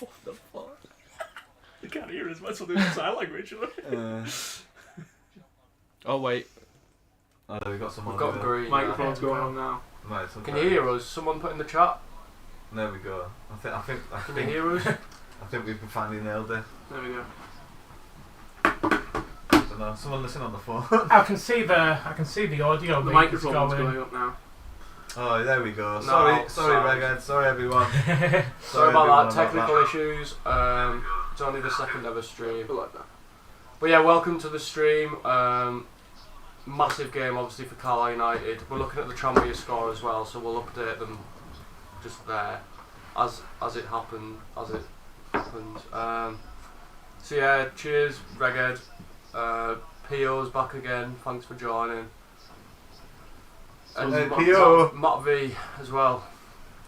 What the fuck? You can't hear us, might as well do sign language. Oh wait. Oh, we've got someone. We've got green. Microphone's going on now. Right, Can you hear us? Someone put in the chat. There we go. I think. Can you hear us? I think we've finally nailed it. There we go. I don't know. Someone listen on the phone. I can see the audio. The meters microphone's going up now. Oh, there we go. No, Sorry, sound. Reggae. Sorry, everyone. Sorry about everyone that. Technical issues. It's only the second ever stream. But like that. But yeah, welcome to the stream. Massive game, obviously, for Carlisle United. We're looking at the Tranmere score as well, so we'll update them just there as it happens. So yeah, cheers, Reggae. Pio's back again. Thanks for joining. And Hey, Pio. Matt V as well.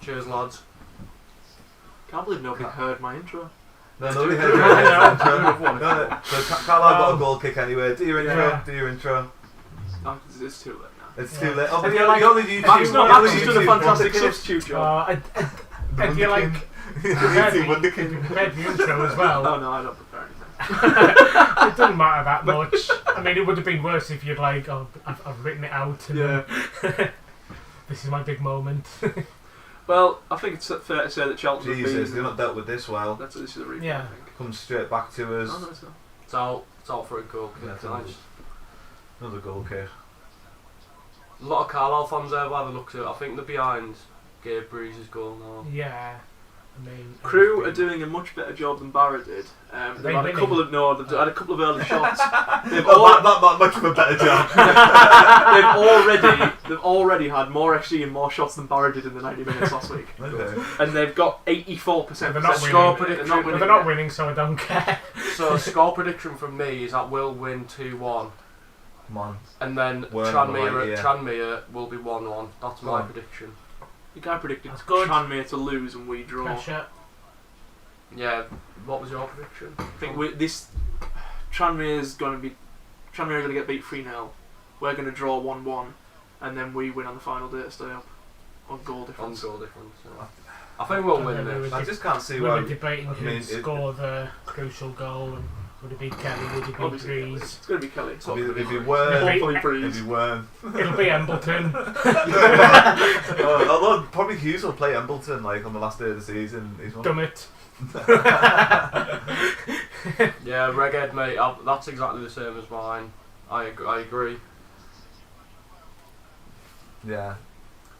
Cheers, lads. Can't believe nobody heard my intro. No, nobody do heard it. your intro. So Carlisle got a goal kick anyway. Do your intro. Yeah. Do your intro. No, it's too late now. It's too late. And Oh, you're like, the only YouTube. Max the only has done a YouTube fantastic wonder substitute job. And you like kid. YouTube wonder kid. read the intro as well. Oh no, I don't prepare anything. It doesn't matter that much. I mean, it would have been worse if you'd like, oh, I've written it out and Yeah. this is my big moment. Well, I think it's fair to say that Cheltenham have Jesus, been. they've not dealt with this well. This is a replay, Yeah. I think. Comes straight back to us. Oh, no, it's not. It's out for a goal kick. That's Nice. Another goal kick. A lot of Carlisle fans there by the looks of it. I think they're behind Gabe Breeze's goal now. Yeah. I mean, Crew are doing a much better job than Barra did. They've They had a winning. couple of they've had a couple of early shots. They've, Not much of a better job. they've already had more XG and more shots than Barra did in the 90 minutes last week, Okay. and they've got 84%. They're not Score winning. prediction. But they're not winning, so I don't care. So score prediction from me is that we'll win 2-1, Come on. and then Word on the right ear. Tranmere will be 1-1. That's Go my on. prediction. The guy predicted That's good. Tranmere to lose and we draw. Pressure. Yeah. What was your prediction? I think Tranmere's going to be. Tranmere are going to get beat 3-0. We're going to draw 1-1, and then we win on the final day to stay up on goal On difference. goal difference. Yeah. I think we'll win this. I just can't see We why. were debating I mean, who'd score the crucial goal, and would it be Kelly, would it be Obviously, Kelly. Breeze? It's going to be Kelly. It'd be Worm. Hopefully It'd Breeze. be Worm. It'll be Embleton. Although probably Hughes will play Embleton like on the last day of the season. He's one. Dumb it. Yeah, Reggae, mate. That's exactly the same as mine. I agree. Yeah.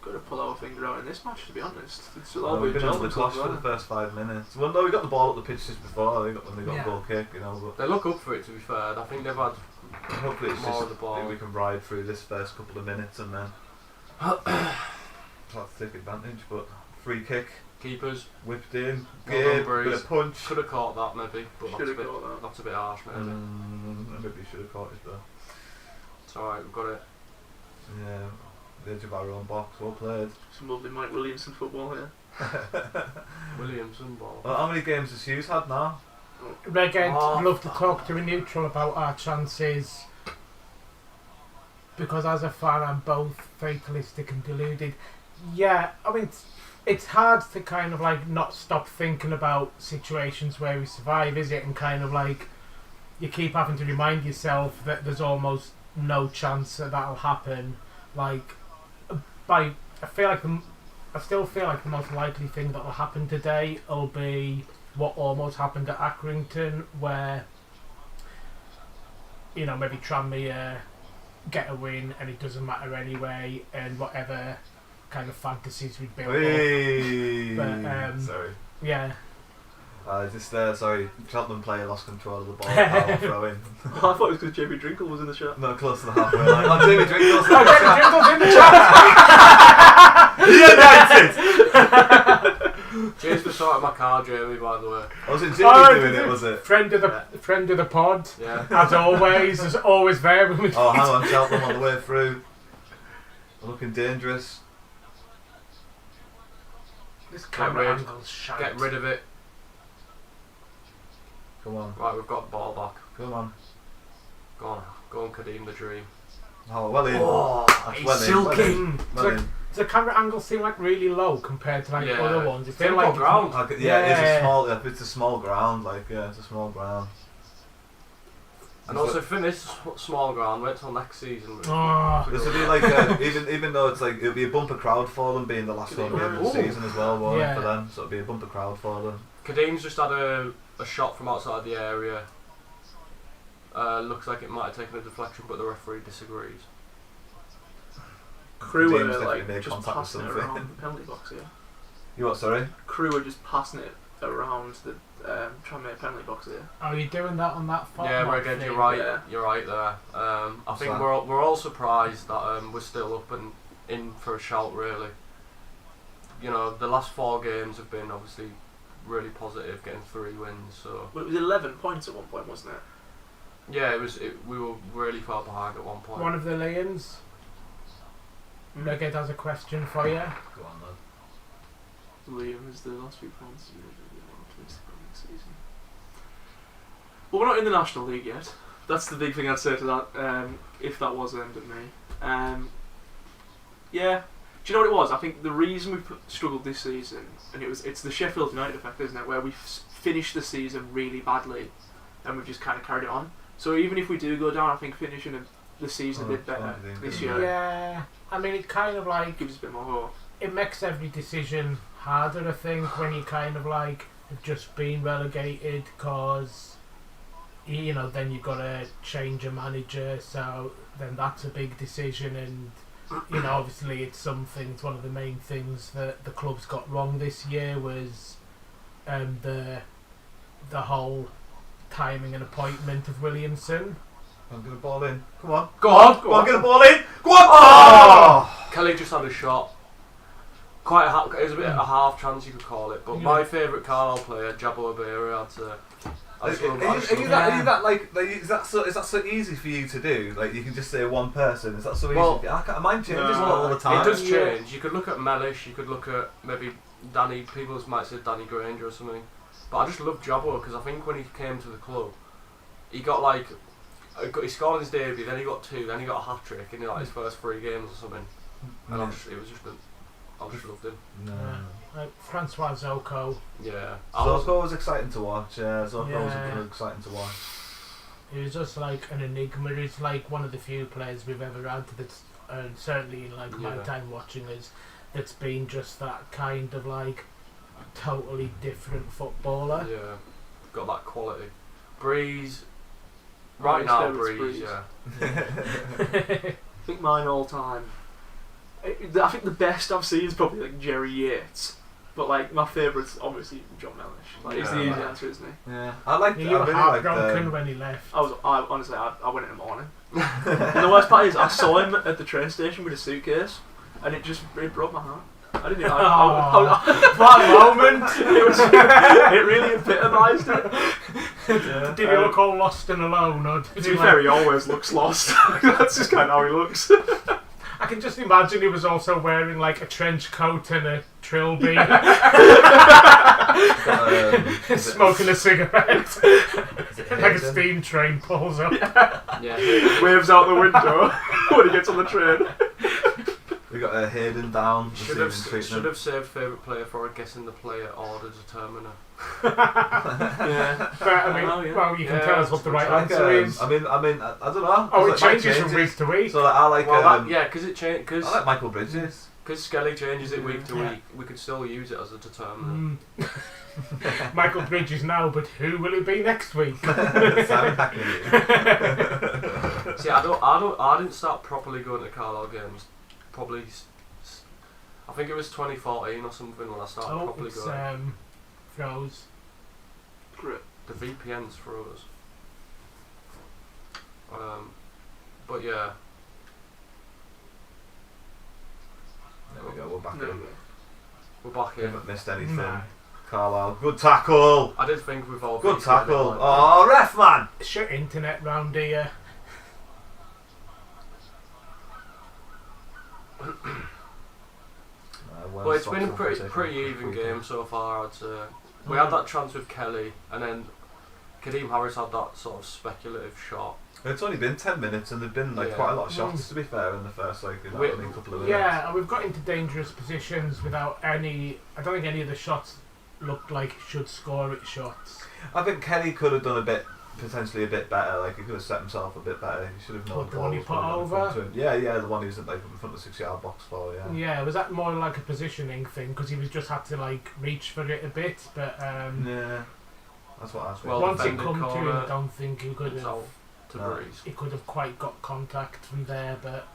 Got to pull our finger out in this match, to be honest. It's all Well, we've been been on the Cheltenham clash for the so first 5 minutes. Well, no, we got the ball up the pitch just before when they got Yeah. a goal kick, you know. But They look up for it, to be fair. I think they've had hopefully it's more just of the ball. we can ride through this first couple of minutes and then try to take advantage. But free kick, keepers. whipped in, Well done, Gabe, Breeze. bit of punch. Could have caught that maybe, but Should have caught that. that's a bit harsh, maybe. Maybe should have caught it though. It's alright, we've got it. Yeah, the edge of our own box, well played. Some lovely Mike Williamson football here. Williamson ball. Well, how many games has Hughes had now? Reggae, Oh, I'd love to talk to a neutral about our chances, because as a fan I'm both fatalistic and deluded. Yeah, I mean it's hard to kind of like not stop thinking about situations where we survive, is it? And kind of like you keep having to remind yourself that there's almost no chance that that'll happen. Like, I still feel like the most likely thing that will happen today will be what almost happened at Accrington, where, you know, maybe Tranmere get a win and it doesn't matter anyway, and whatever kind of fantasies we built up. Hey. But, Sorry. Yeah. Sorry, Cheltenham player lost control of the ball. Power throw in. I thought it was because Jamie Drinkle was in the shot. No, close to the halfway line. Oh, Jamie Drinkle's Oh, in the Jingle's in the chat! United! Cheers for sorting my car, Jamie, by the way. Was it Jamie doing it, was it? Friend of the pod, Yeah. as always, is always there with me. Oh, hang on, Cheltenham on the way through. They're looking dangerous. This Get camera rid. angle's shite. Get rid of it. Come on, Right, we've got the ball back. come on. Go on, Kadeem the Dream. Oh, well in. Oh, That's he's well in, well silky. in. It's Well like, in. the camera angles seem like really low compared to like Yeah. other ones. It's Simple like ground. Like, Yeah. it's a small ground. Like it's a small ground. And also finish small ground. Wait till next season. Oh. This would be like even though it's like it'll be a bumper crowd for them being the last home game of the Ooh. season as well, won't it, Yeah. for them? So it'll be a bumper crowd for them. Kadim's just had a shot from outside the area. Looks like it might have taken a deflection, but the referee disagrees. Crew James were definitely like made just contact with passing it something. around the penalty box here. You what? Sorry. Crew were just passing it around the Tranmere penalty box here. Are you doing that on that format? Yeah, again, thing? you're right. Yeah. You're right there. I What's think that? we're all surprised that we're still up and in for a shout. Really, you know, the last 4 games have been obviously really positive, getting 3 wins. So Well, it was 11 points at one point, wasn't it? yeah, we were really far behind at one point. One of the Lions. Nugget has a question for you. Go on, lad. Liam is the last few points. Season. Well, we're not in the National League yet. That's the big thing I'd say to that. If that was aimed at me, yeah. Do you know what it was? I think the reason we struggled this season, and it's the Sheffield United effect, isn't it? Where we finished the season really badly, and we've just kind of carried it on. So even if we do go down, I think finishing the season a bit better this year Yeah, I mean, it kind of like gives us a bit more hope. it makes every decision harder. I think when you kind of like have just been relegated, cause you know then you've got to change a manager, so then that's a big decision, and you know obviously it's one of the main things that the club's got wrong this year was the whole timing and appointment of Williamson. I'm gonna ball in. Come on. Go on, Go on, get a ball in. Go on. Oh! Kelly just had a shot. Quite it was a bit of a half chance you could call it, but Yeah. my favourite Carlisle player, Jabo Abiri, Are you that like is that so easy for you to do? Like you can just say one person. Is that so easy? Well, Mine changes all the time. It does Yeah. change. You could look at Mellish, you could look at maybe Danny, people might say Danny Granger or something. But I just love Jabo because I think when he came to the club, he got like, he scored on his debut, then he got 2, then he got a hat-trick in like his first 3 games or something. And I just loved him. No. Like Francois Zoko, Yeah. Zorko was exciting to watch. Zorko Yeah. was exciting to watch. he was just like an enigma. He's like one of the few players we've ever had that's, certainly in like my Yeah. time watching us, that's been just that kind of like totally different footballer. Yeah. Got that quality. Breeze. My Right now, favourite's Breeze, Breeze. yeah. I think mine all time. I think the best I've seen is probably like Jerry Yates, but like my favourite's obviously John Mellish. Like, it's the Yeah. easy answer, isn't he? Yeah, I You were really liked. heartbroken when he left. Honestly, I went in the morning. And the worst part is, I saw him at the train station with a suitcase, and it broke my heart. I didn't. That moment. It really epitomised it. Did he look all lost and alone, or did To he be fair, he always looks lost. That's just kind of how he looks. I can just imagine he was also wearing like a trench coat and a trilby, smoking a cigarette, like a steam train pulls up. Yeah. Waves out the window when he gets on the train. We got Hayden down. Should have saved favourite player for guessing the player or the determiner. Yeah. But I mean, Oh, yeah. well, you can Yeah, tell us what the right Like, answer is. I mean, I don't know. Oh, Like, it mine changes from week to week. So like, I like. Well, because it changed. I like Michael Bridges. Because Skelly changes it week to Yeah. week, we could still use it as a determiner. Michael Bridges now, but who will it be next week? Simon Hackney. See, I didn't start properly going to Carlisle games. Probably, I think it was 2014 or something when I started properly it's going. froze. Great. The VPN's froze. But yeah. There we go. We're back No. in. We're back We in. haven't missed anything. Nah. Carlisle, good tackle. I did think we've all Good VPN'd tackle. like that. Oh, ref man. Shut internet round here. Well, it's been a pretty even game so far, I'd say. We had that chance with Kelly, and then Kadeem Harris had that sort of speculative shot. It's only been 10 minutes and there've been like Yeah. quite a lot of shots to be fair in the first like only couple of minutes. Yeah, and we've got into dangerous positions without any. I don't think any of the shots looked like should score it shots. I think Kelly could have done potentially a bit better. Like he could have set himself a bit better. He should have known. What, the one he was put probably in front over? of him. Yeah, the one who's in, like in front of the 6-yard box for. Yeah. Yeah, was that more like a positioning thing because he was just had to like reach for it a bit, but Yeah, that's what I think. Well, once it defended come to him, corner, I don't think he could it's have. out to No. Breeze. He could have quite got contact from there, but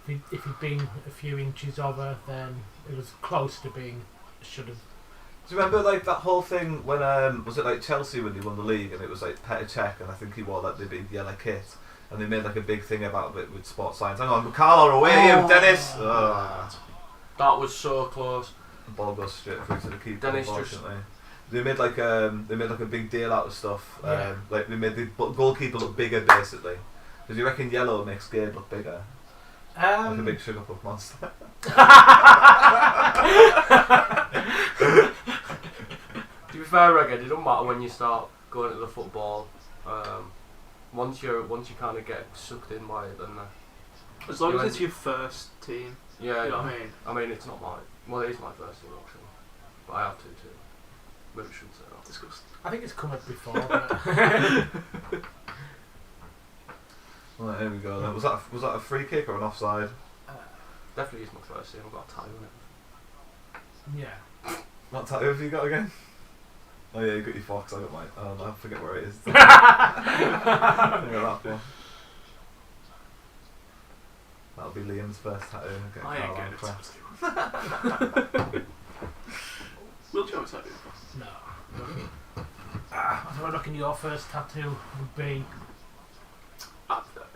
if he'd been a few inches over, then it was close to being should have. Do you remember like that whole thing when was it like Chelsea when they won the league and it was like Petr Cech and I think he wore like the big yellow kit and they made like a big thing about it with sports science. Hang on, Carlisle away, Dennis. That was so close. The ball goes straight through to the keeper. Dennis Unfortunately, they made like a big deal out of stuff. Yeah. Like they made the goalkeeper look bigger basically. Because you reckon yellow makes Gabe look bigger, like a big sugar puff monster. To be fair, Reggae, it doesn't matter when you start going to the football. Once you kind of get sucked in by it, then As long as it's your first team, yeah, you know what I mean? I mean, it's not my. Well, it is my first team actually, but I have two too. Maybe I shouldn't say that. Disgusting. I think it's come up before. But Right, here we go. Then. Was that a free kick or an offside? Definitely is my first team. I've got a tie on it. yeah. What tattoo have you got again? Oh yeah, you got your fox. I got mine. Oh no, I forget where it is. I got that one. That'll be Liam's first tattoo. Okay, I ain't getting a crest. tattoo. Will you have a tattoo? No. So I reckon your first tattoo would be.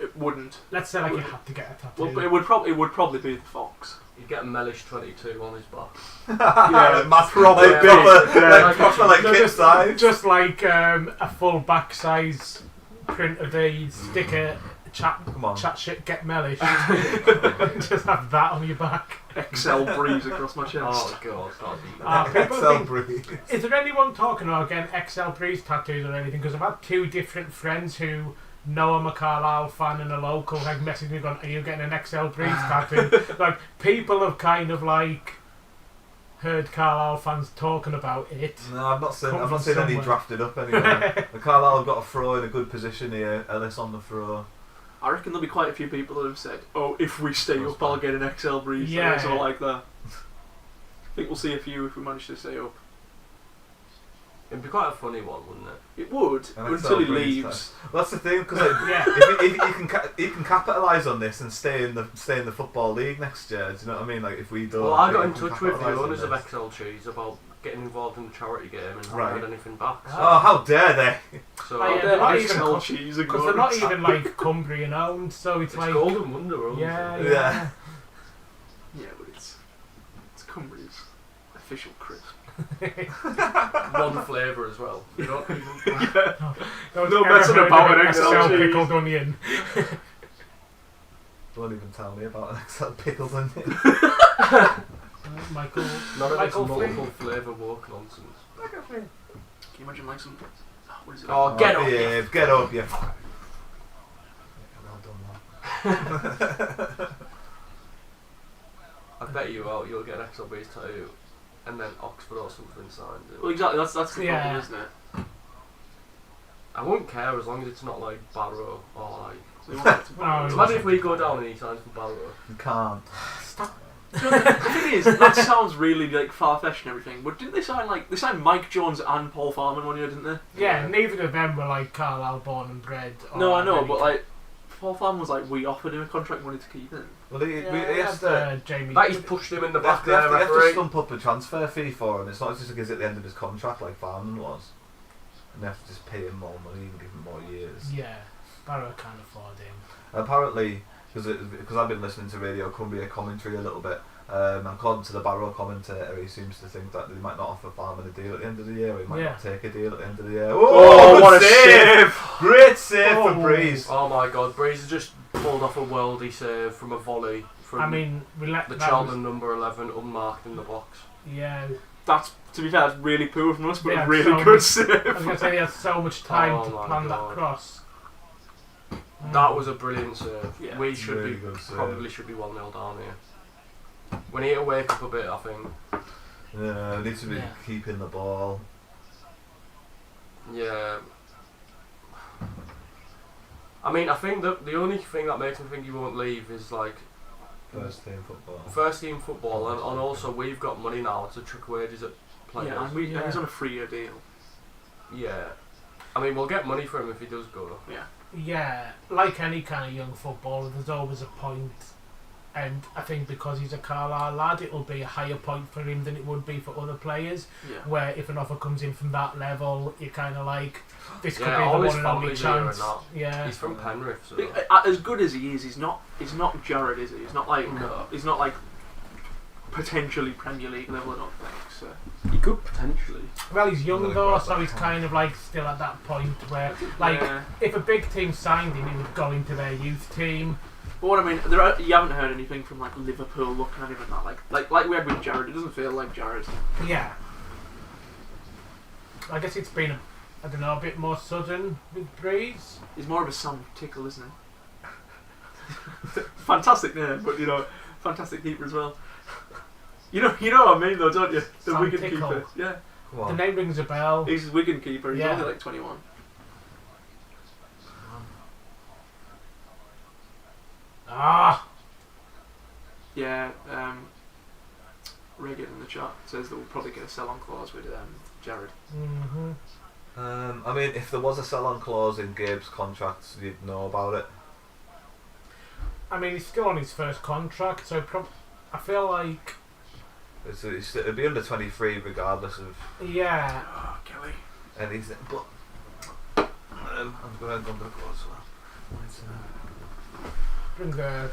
It wouldn't. Let's say like you had to get a tattoo. Well, it would probably be the fox. You get a Mellish 22 on his back. Yeah, mass probably. like proper, Yeah. like proper like kid size. Just like a full back size print of the sticker. Come on. Chat shit, get mellish. Just have that on your back. XL breeze across my chest. Oh god, People XL think- breeze. Is there anyone talking about getting XL Breeze tattoos or anything? Because I've had two different friends who know I'm a Carlisle fan and a local have messaged me going, are you getting an XL Breeze tattoo? Like, people have kind of like heard Carlisle fans talking about it. No, I've not seen Come any somewhere. drafted up anyway. The Carlisle have got a throw in a good position here. Ellis on the throw. I reckon there'll be quite a few people that have said, "Oh, if we stay That's up, I'll get an XL breeze." Yeah. Or like that. I think we'll see a few if we manage to stay up. it'd be quite a funny one, wouldn't it? It would An until he XL breeze leaves. Well, that's the thing because like, Yeah. if you can capitalise on this and stay in the football league next year. Do you know what I mean? Like if we don't. Well, I got in we can touch with the capitalise on owners of this. XL Cheese about getting involved in the charity game and Right. haven't heard anything back. Oh, how dare they! So Oh, yeah, They're they're not like even XL co- cheese Because they're not even like Cumbrian owned, so it's, it's like. Golden Wonder owns Yeah, it. yeah. Yeah, but it's Cumbria's official crisp. One flavour as well. You know? No messing about an XL cheese. pickled onion. Don't even tell me about an XL pickled onion. Michael. None of this Michael multiple flavour woke nonsense. Can you imagine like some? What is it? Oh, get up! Yeah, get up, yeah. Well done, man. I bet you'll get an XL base tattoo and then Oxford or something signed it. Well, exactly. That's the problem, Yeah. isn't it? I won't care as long as it's not like Barrow or like. So you want it to Oh, Imagine if we go down and he signs for Barrow. You can't. Stop. You know, the thing is, that sounds really like far-fetched and everything, but didn't they signed Mike Jones and Paul Farman one year, didn't they? Yeah, neither of them were like Carlisle born and bred. No, or I know, any- but like Paul Farman was like, we offered him a contract money to keep him. Well, he Yeah, has that's, to. Jamie. That he's pushed him in the They have back to, there, they have to referee. stump up a transfer fee for him. It's not just because at the end of his contract like Farman was. And they have to just pay him more money and give him more years. Yeah, Barrow can't afford him. Apparently, because I've been listening to Radio Cumbria commentary a little bit, and according to the Barrow commentator, he seems to think that they might not offer Farman a deal at the end of the year, or he might Yeah. not take a deal at the end of the year. Oh, good what a save! Great save Oh. for Breeze. Oh my god, Breeze has just pulled off a worldy save from a volley from I mean, we let the that Cheltenham number 11 unmarked in the box. Yeah, That's, to be fair, that's really poor from us, but Yeah, a really so good much- save. I was gonna say he had so much time Oh to my plan God. that cross. That was a brilliant serve. Yeah. We should Really be good serve. probably should be 1-0 down here. We need to wake up a bit, I think. Yeah, we need to be Yeah. keeping the ball. Yeah. I mean, I think that the only thing that makes me think he won't leave is like First team football. first team football, and also we've got money now to trick wages at players. Yeah, and he's on a 3-year deal. Yeah. I mean, we'll get money for him if he does go. Yeah. Yeah, like any kind of young footballer, there's always a point, and I think because he's a Carlisle lad, it'll be a higher point for him than it would be for other players. Yeah. Where if an offer comes in from that level, you're kind of like, this could Yeah, be the all his one and only family's here and chance. that. Yeah, He's from Penrith, so. As good as he is, he's not Jared, is he? He's not like No. he's not like potentially Premier League level, I don't think. So He could potentially. well, he's young Really though, bad so he's that kind of like still at that point where, like, yeah. if a big team signed him, he would go into their youth team. But what I mean, you haven't heard anything from like Liverpool looking at him and that, like we had with Jared. It doesn't feel like Jared. Yeah, I guess it's been I don't know, a bit more sudden with Breeze. He's more of a Sam Tickle, isn't he? Fantastic name, but fantastic keeper as well. You know what I mean though, don't you? The Sam Wigan Tickle. keeper. Yeah. Come The on. name rings a bell. He's Wigan keeper. He's Yeah. only like 21. Ah, Yeah. Regan in the chat says that we'll probably get a sell-on clause with Jared. I mean, if there was a sell-on clause in Gabe's contract, you'd know about it. I mean, he's still on his first contract, so I feel like, It'd be under 23 regardless of yeah, Oh, Kelly. anything. But I'm going to go as well. bring the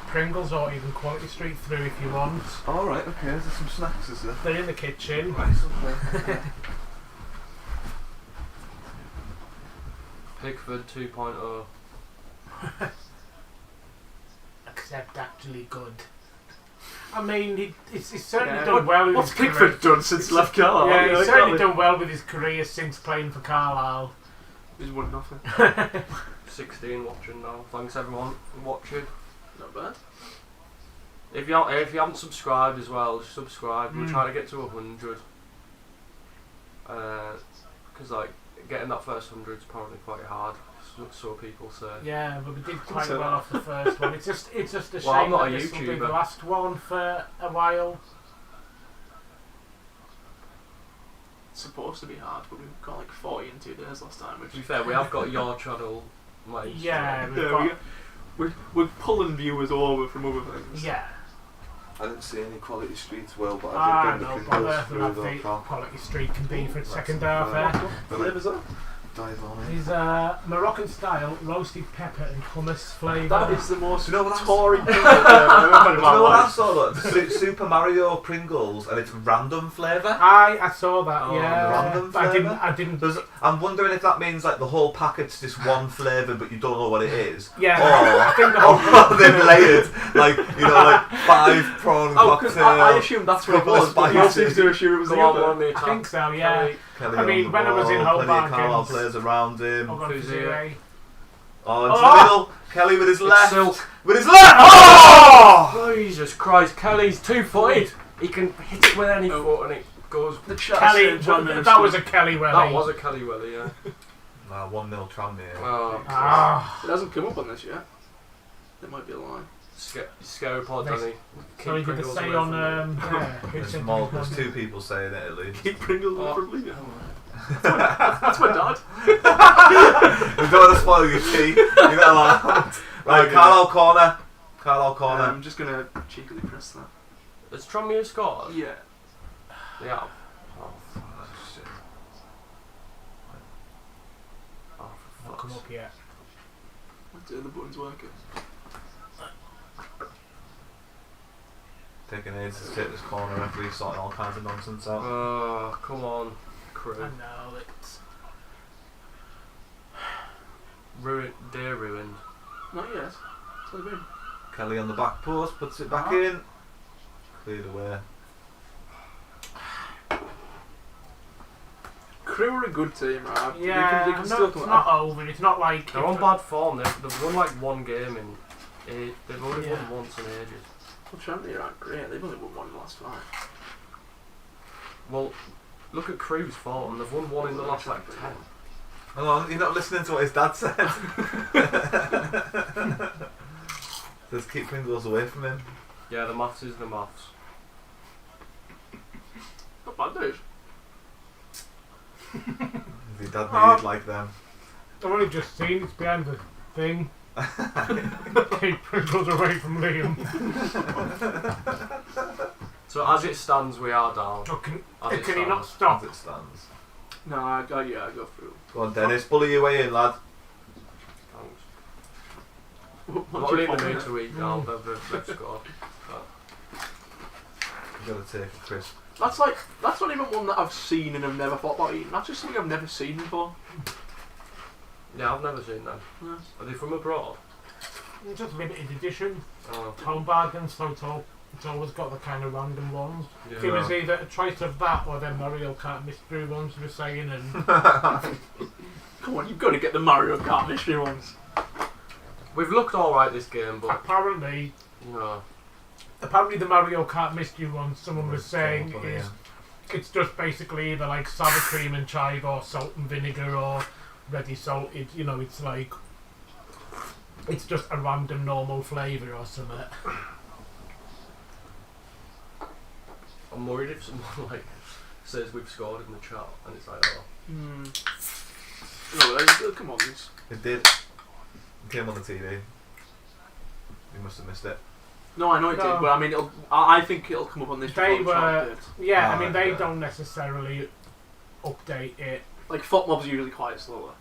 Pringles or even Quality Street through if you want. All right, okay. There's some snacks, is there? They're in the kitchen. Right, okay. Pickford 2.0. Except actually good. I mean, he's certainly Yeah, done well with What's his Pickford career. done since he left Carlisle? Yeah, You know, he's certainly exactly. done well with his career since playing for Carlisle. He's won nothing. 16 watching now. Thanks everyone for watching. Not bad. If you haven't subscribed as well, just subscribe. We're trying to get to 100. Because like getting that first 100 is apparently quite hard. So people say. Yeah, but we did quite So- well off the first one. It's just a Well, shame I'm not that a this will be the YouTuber. last one for a while. It's supposed to be hard, but we've got like 40 in 2 days last time. Which To be fair, we have got your channel. Like, Yeah, we've yeah, got, we're pulling viewers over from other things. yeah. I didn't see any Quality Streets well, but Ah, I did no bring the bother. Pringles We'll through have the the car. Quality Street can be for its That's second some, half there. What flavours are? Dive on it. Is Moroccan style roasted pepper and hummus flavour. That is the most Do you know what Tory Do thing I've ever had in you my know what I life. saw? Look, Super Mario Pringles, and it's random flavour. I saw that, Oh, yeah. random But flavour? I didn't. I'm wondering if that means like the whole packet's just one flavour, but you don't know what it is. Yeah, Or I think the whole. they've layered like like 5 prawn Oh, because cocktail. I assumed that's what it couple of was, but you spices. seems to assume it was Go the on, other. one minute. I think so, yeah. Kelly I mean, on the when I was in ball, Hull plenty of Carlisle Bargains- players around him. I'll go Who's for here? Zure. Oh, into Oh! the middle. Kelly with his left. Silk. With his left. Oh! Jesus Christ, Kelly's 2-footed. He can hit it with any Oh. foot and it goes. The chat Kelly, said John Miller's that was still- a Kelly Welly. That was a Kelly Welly, yeah. 1-0 Tranmere. Oh, Ah, It hasn't come up on this yet. There might be a line. scary pod, Nice. Danny. sorry, did they say on yeah, who There's, said more, that? there's 2 people saying it at least. Keep Pringles Oh. from leaving. That's my dad. We don't want to spoil your tea. You're not allowed. Right, Okay. Carlisle corner. Carlisle corner. I'm just gonna cheekily press that. Has Tranmere scored? Yeah. Yeah. Oh, Oh, shit. oh for Not come fuck's up yet. What do the buttons working? Taking ages to take this corner, referee sorting all kinds of nonsense out. Oh, come on, crew. I know it's. Ruined. Not yet. It's only been. Kelly on the back post, puts it back in. Cleared away. Crew are a good team, right? Yeah, they can still it's come not over. It's not like They're on bad form. They've won like one game in. They've only Yeah. won once in ages. Well, Tranmere aren't great. They've only won one in the last 5. Well, look at Crew's form. They've won one in the last like 10. Hang on, you're not listening to what his dad said. Just keep Pringles away from him. Yeah, the maths is the maths. Not bad, dude. Is your dad made like them? I've only just seen it's behind the thing. Keep Pringles away from Liam. So as it stands, we are down. Oh, can As it he not stands. stop? As it stands. No, I go through. Go on, Dennis, bully your way in, lad. Thanks. What Not do you really in the want mood there? to eat now. They've scored. You've got to take a crisp. That's not even one that I've seen and have never thought about eating. That's just something I've never seen before. Yeah, I've never seen them. Yes. Are they from abroad? It's just limited edition. Oh. Home bargains, so it's always got the kind of random ones. Yeah. It was either a choice of that or then Mario Kart mystery ones we were saying, and Come on, you've got to get the Mario Kart mystery ones. We've looked alright this game, but apparently no. the Mario Kart mystery ones someone was saying Oh, is yeah. it's just basically either like sour cream and chive or salt and vinegar or ready salted, you know, it's like it's just a random normal flavour or something. I'm worried if someone like says we've scored in the chat and it's like, oh. No, come on, this. It did. It came on the TV. You must have missed it. No, I know it No. did, but I mean, I think it'll come up on this. They before the chat were, did. yeah, I Oh, mean they okay. don't necessarily update it. Like FOTMob's usually quite slower.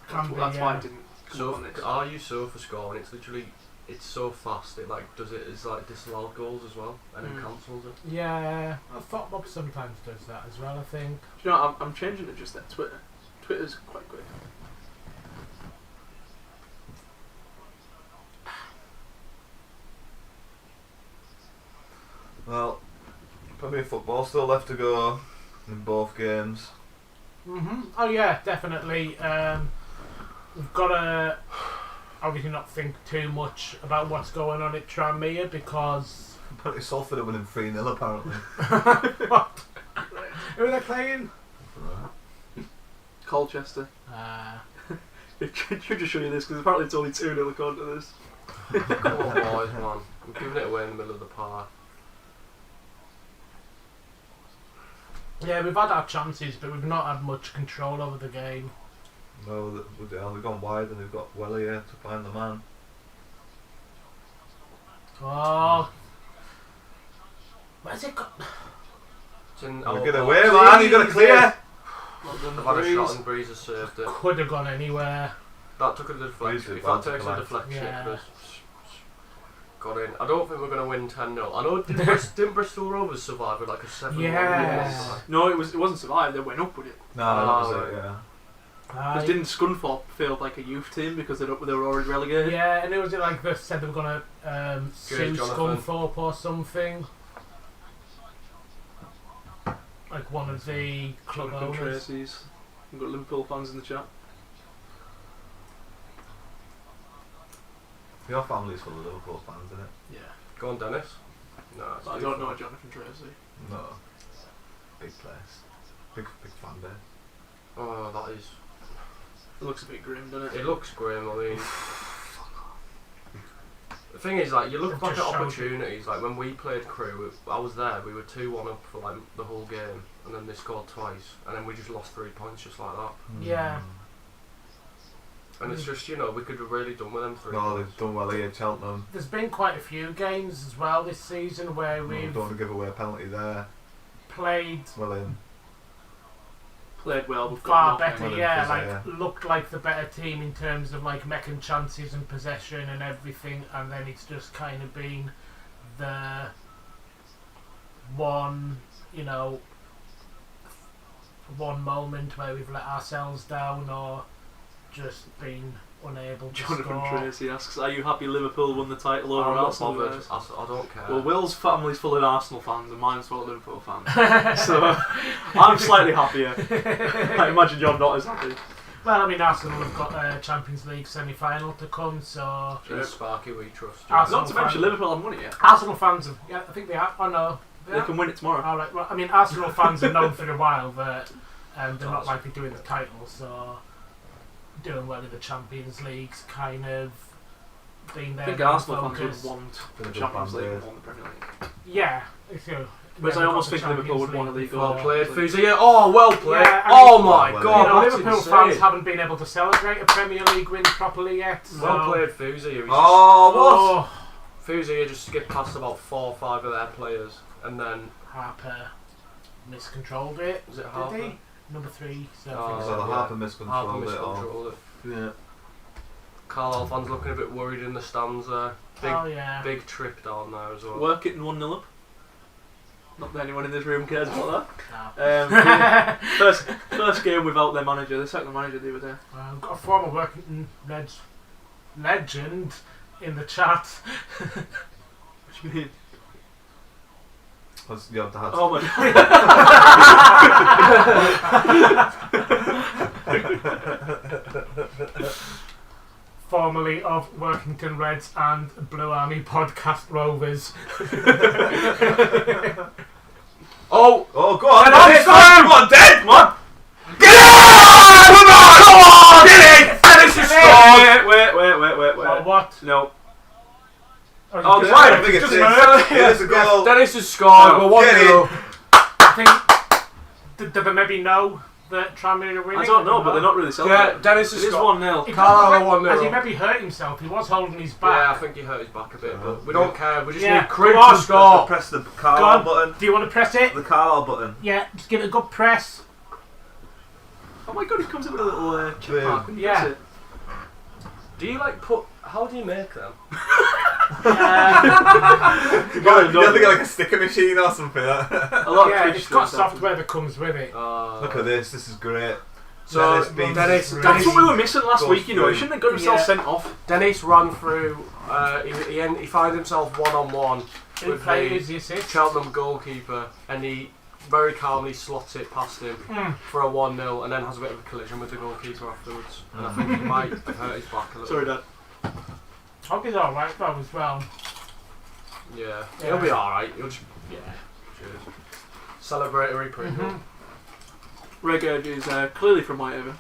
Can be, That's why yeah. it didn't come So up on this. are you so for scoring? It's literally it's so fast. It like does it. It's like disallowed goals as well, and then cancels it. Yeah, I thought Bob sometimes does that as well, I think. Do you know, I'm changing it just at Twitter. Twitter's quite quick. Well, plenty of football still left to go in both games. Oh yeah, definitely. We've got to obviously not think too much about what's going on at Tranmere because Apparently Salford are winning 3-0 apparently. what? Who are they playing? Colchester. Should just show you this because apparently it's only 2-0 according to this. Come on, boys, man. We're giving it away in the middle of the park. Yeah, we've had our chances, but we've not had much control over the game. No, they've gone wide and they've got Welly here to find the man. Oh, where's it got? It's in Oh, our get box. away, man! You got to clear. They've had a shot and Breeze has served it. Could have gone anywhere. That took a deflection. Breeze If that did takes a well to deflection, Yeah. it got in. I don't think we're going to win 10-0. I know, didn't Bristol Rovers survive with like a 7-1 Yeah. lead? No, it wasn't survived. They went up with it. No, that was Oh, it, yeah. Because didn't Scunthorpe fail like a youth team because they were already relegated? Yeah, and it was like they said they were gonna sue Jonathan. Scunthorpe or something. Like one of the club Jonathan owners. Tracy's. We've got Liverpool fans in the chat. Your family's full of Liverpool fans, isn't it? Yeah. Go on, Dennis. No, it's But I too don't know far. Jonathan Tracy. No. Big place. Big fan base. Oh, that is. It looks a bit grim, doesn't it? It looks grim. I mean, the thing is, like, you look It back at just shows opportunities. Like when we played Crew, I was there. We were 2-1 up for like the whole game, and then they scored twice, and then we just lost 3 points just like that. Yeah. And it's just, you know, we could have really done with them 3 No, points. they've done well here at Cheltenham. There's been quite a few games as well this season where No, we've don't want to give away a penalty there. played Well in. Played well, we've far got better, Well, yeah, because, like looked like the better team in terms of like making chances and possession and everything, and then it's just kind of been the one, you know, one moment where we've let ourselves down or just been unable to Jonathan score. Tracy asks, "Are you happy Liverpool won the title over I'm not Arsenal?" bothered. I don't care. Well, Will's family's full of Arsenal fans and mine's full of Liverpool fans. So I'm slightly happier. I imagine you're not as happy. Well, I mean, Arsenal have got a Champions League semi-final to come, so In Sparky we trust. Arsenal Not to mention fan- Liverpool haven't won it yet. Arsenal fans have. Yeah, I think they are. Oh no, They can win it tomorrow. All right. Well, I mean, Arsenal fans have known for a while that they're not likely doing the title, so doing well in the Champions League's kind of been there. I think Arsenal fans focus. would want Been a the good Champions band, League yeah. and won the Premier League. Yeah, it's good. Whereas I almost think Liverpool would want a league. Well Yeah. played, Fuzi. Yeah. Oh, well played. Yeah, Oh my well, God, You know, that's Liverpool insane. fans haven't been able to celebrate a Premier League win properly yet. So. Well played, Fuzi. Oh, Fuzi just skipped past about 4 or 5 of their players, and then Harper miscontrolled it. was it Did Harper? he? Number 3. So I Oh, think So so. the yeah. Harper miscontrolled it all. miscontrolled it. Yeah. Carlisle fans looking a bit worried in the stands there. Big, Oh yeah. big trip down there as well. Work it and 1-0 up. Not that anyone in this room cares about No. that. Yeah. First game without their manager. The second manager the other day. We've got a former Workington Reds legend in the chat. What do you mean? That's your dad. Oh my Formerly of Workington Reds and Blue Army Podcast Rovers. Oh! Oh, go on! Get on, Dennis, Sam! come on, Den! Come on! Get on! Come on! Get it! Dennis has scored! Wait. Oh, what? No. Oh, it's I right. think it's Doesn't it. matter. It is a goal. Dennis has scored. No, We're 1-0. get it. I think. Did they maybe know that Tranmere are winning? I don't know, but they're not really Yeah, celebrating. Dennis It has is scored. 1-0. He Carlisle probably- 1-0. Has he maybe hurt himself? He was holding his Yeah, I back. think he hurt his back a bit, Yeah. but we don't care. We just Yeah, need Crib come on. to score. Press the Go Carlisle on. button. Do you want to press it? The Carlisle button. Yeah, just give it a good press. Oh my god, he comes in with a little chip Boom. mark. When you Yeah. press it. Do you like put? How do you make them? You have to get like a sticker machine or something. A Look lot of Yeah, Twitch it's got does that. software that comes with it. at this is great. So Dennis beats Dennis, Three. That's what we were missing last Goes week, you know. He through. shouldn't have got himself Yeah. sent off. Dennis ran through. He found himself 1-on-1 Who with plays the the assist? Cheltenham goalkeeper, and he very calmly slots it past him for a 1-0, and then has a bit of a collision with the goalkeeper afterwards. And I think he might have hurt his back a little. Sorry, Dad. Hope he's alright though as well. Yeah, he'll be alright. He'll just Yeah. cheers. Celebratory Pringle. Mm-hmm. Regurg is clearly from Whitehaven.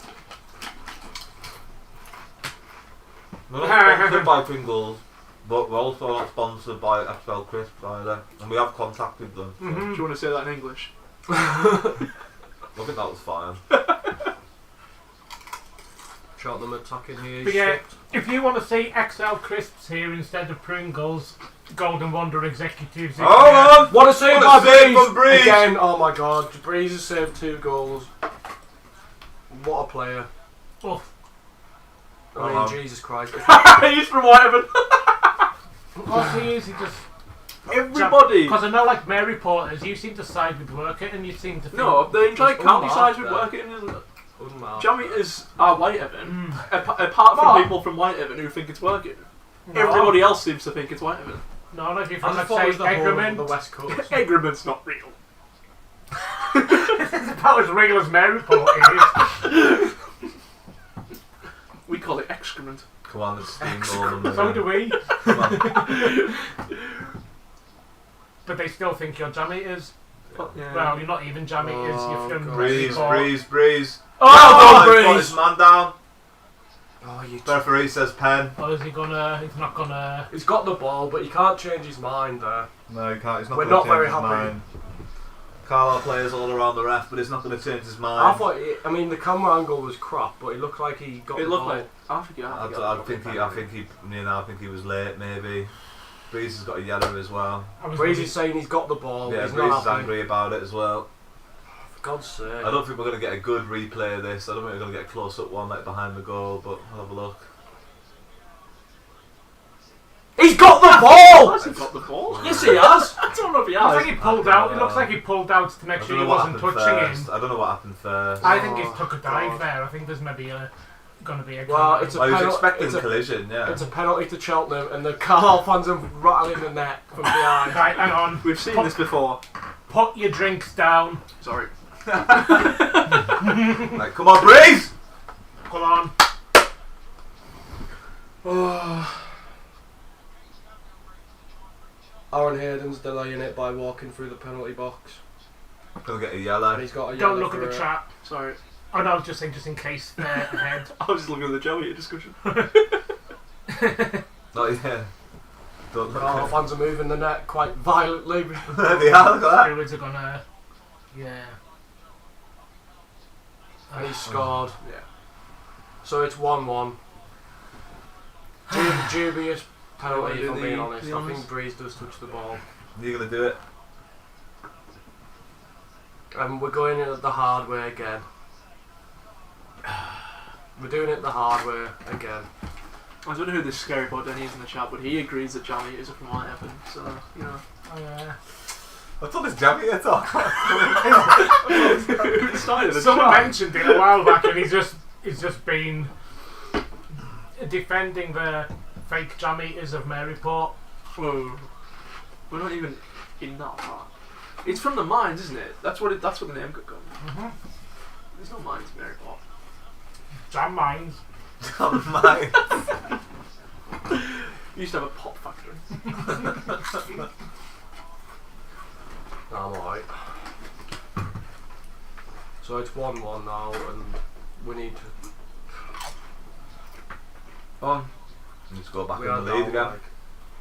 We're not sponsored by Pringles, but we're also not sponsored by XL Crisps either, and we have contacted them. So Do you want to say that in English? I think that was fine. Cheltenham attacking here. But yeah, if you want to see XL Crisps here instead of Pringles, Golden Wonder Executives. Oh, What a save What a by save Breeze! from Breeze! Again, oh my god, Breeze has saved 2 goals. What a player. Oh. I mean, Jesus Christ. He's from Whitehaven. What he is, he just. Everybody. Because I know, like Mary Porters, you seem to side with Worker, and you seem to think. No, the entire It's county unmarked sides would there. work it in. Unmarked. Jammies are Whitehaven. Mm. Apart from What? people from Whitehaven who think it's working. No. Everybody else seems to think it's Whitehaven. No, like if I you just like thought it say was the whole of Egremont. the West Coast. Egremant's not real. It's about as real as Mary Port is. We call it excrement. Come on, let's steamroll them. So do we. Come on. But they still think you're jam eaters. Yeah. Well, you're not even jam eaters, Oh, you're from God. Breeze, Port. breeze. Oh, He's got Breeze! his man down. Oh, you The referee says pen. Or is he gonna. He's not gonna. He's got the ball, but he can't change his mind there. No, he can't. He's not We're gonna not change very his happy. mind. Carlisle players all around the ref, but he's not going to change his mind. I thought, I mean, the camera angle was crap, but it looked like he got It the looked ball. like. I forget. I think he was late. Maybe. Breeze has got a yellow as well. Breeze is saying he's got the ball, Yeah, he's Breeze not is happy. angry about it as well. For God's sake. I don't think we're going to get a good replay of this. I don't think we're going to get a close-up one like behind the goal, but I'll have a look. He's got the ball! Has he got the ball? Yes, he has. I don't know if he Looks has. like he pulled out. It looks like he pulled out to make I sure don't he know what wasn't happened touching first. him. I don't know what happened first. I think he's took a Oh, dive God. there. I think there's maybe a going to be a Well, goal. it's a I was penalty- expecting it's a- collision, yeah. It's a penalty to Cheltenham, and the Carlisle fans are rattling the net from behind. Right, hang on. We've seen this before. Put your drinks down. Sorry. Like, come on, Breeze! Come on. Aaron Hayden's delaying it by walking through the penalty box, Gonna get a and yellow. he's got a yellow Don't look at for the it. chat. Sorry. Oh no, I was just saying, just in case they're ahead. I was just looking at the Joey discussion. Oh, yeah. Don't look Carlisle at fans are moving the net quite violently. They are, look at that. Stewards are gonna. Yeah. And he scored. Yeah. So it's 1-1. Dubious penalty, if I'm being honest. I think Breeze does touch the ball. You're gonna do it. And we're going in it the hard way again. We're doing it the hard way again. I don't know who this scary boy Denny is in the chat, but he agrees that Jamie is from Whitehaven, so, you know. Oh, yeah. What's all this jammy at all? Who started the Someone chat? mentioned it a while back, and he's just been defending the fake jam eaters of Maryport. Whoa. We're not even in that part. It's from the mines, isn't it? That's what the name got gone. There's no mines in Maryport. Jam mines. Oh my. We used to have a pop factory. I'm alright. So it's 1-1 now, and we need to. On. Let's go back We in are the lead down, again. like,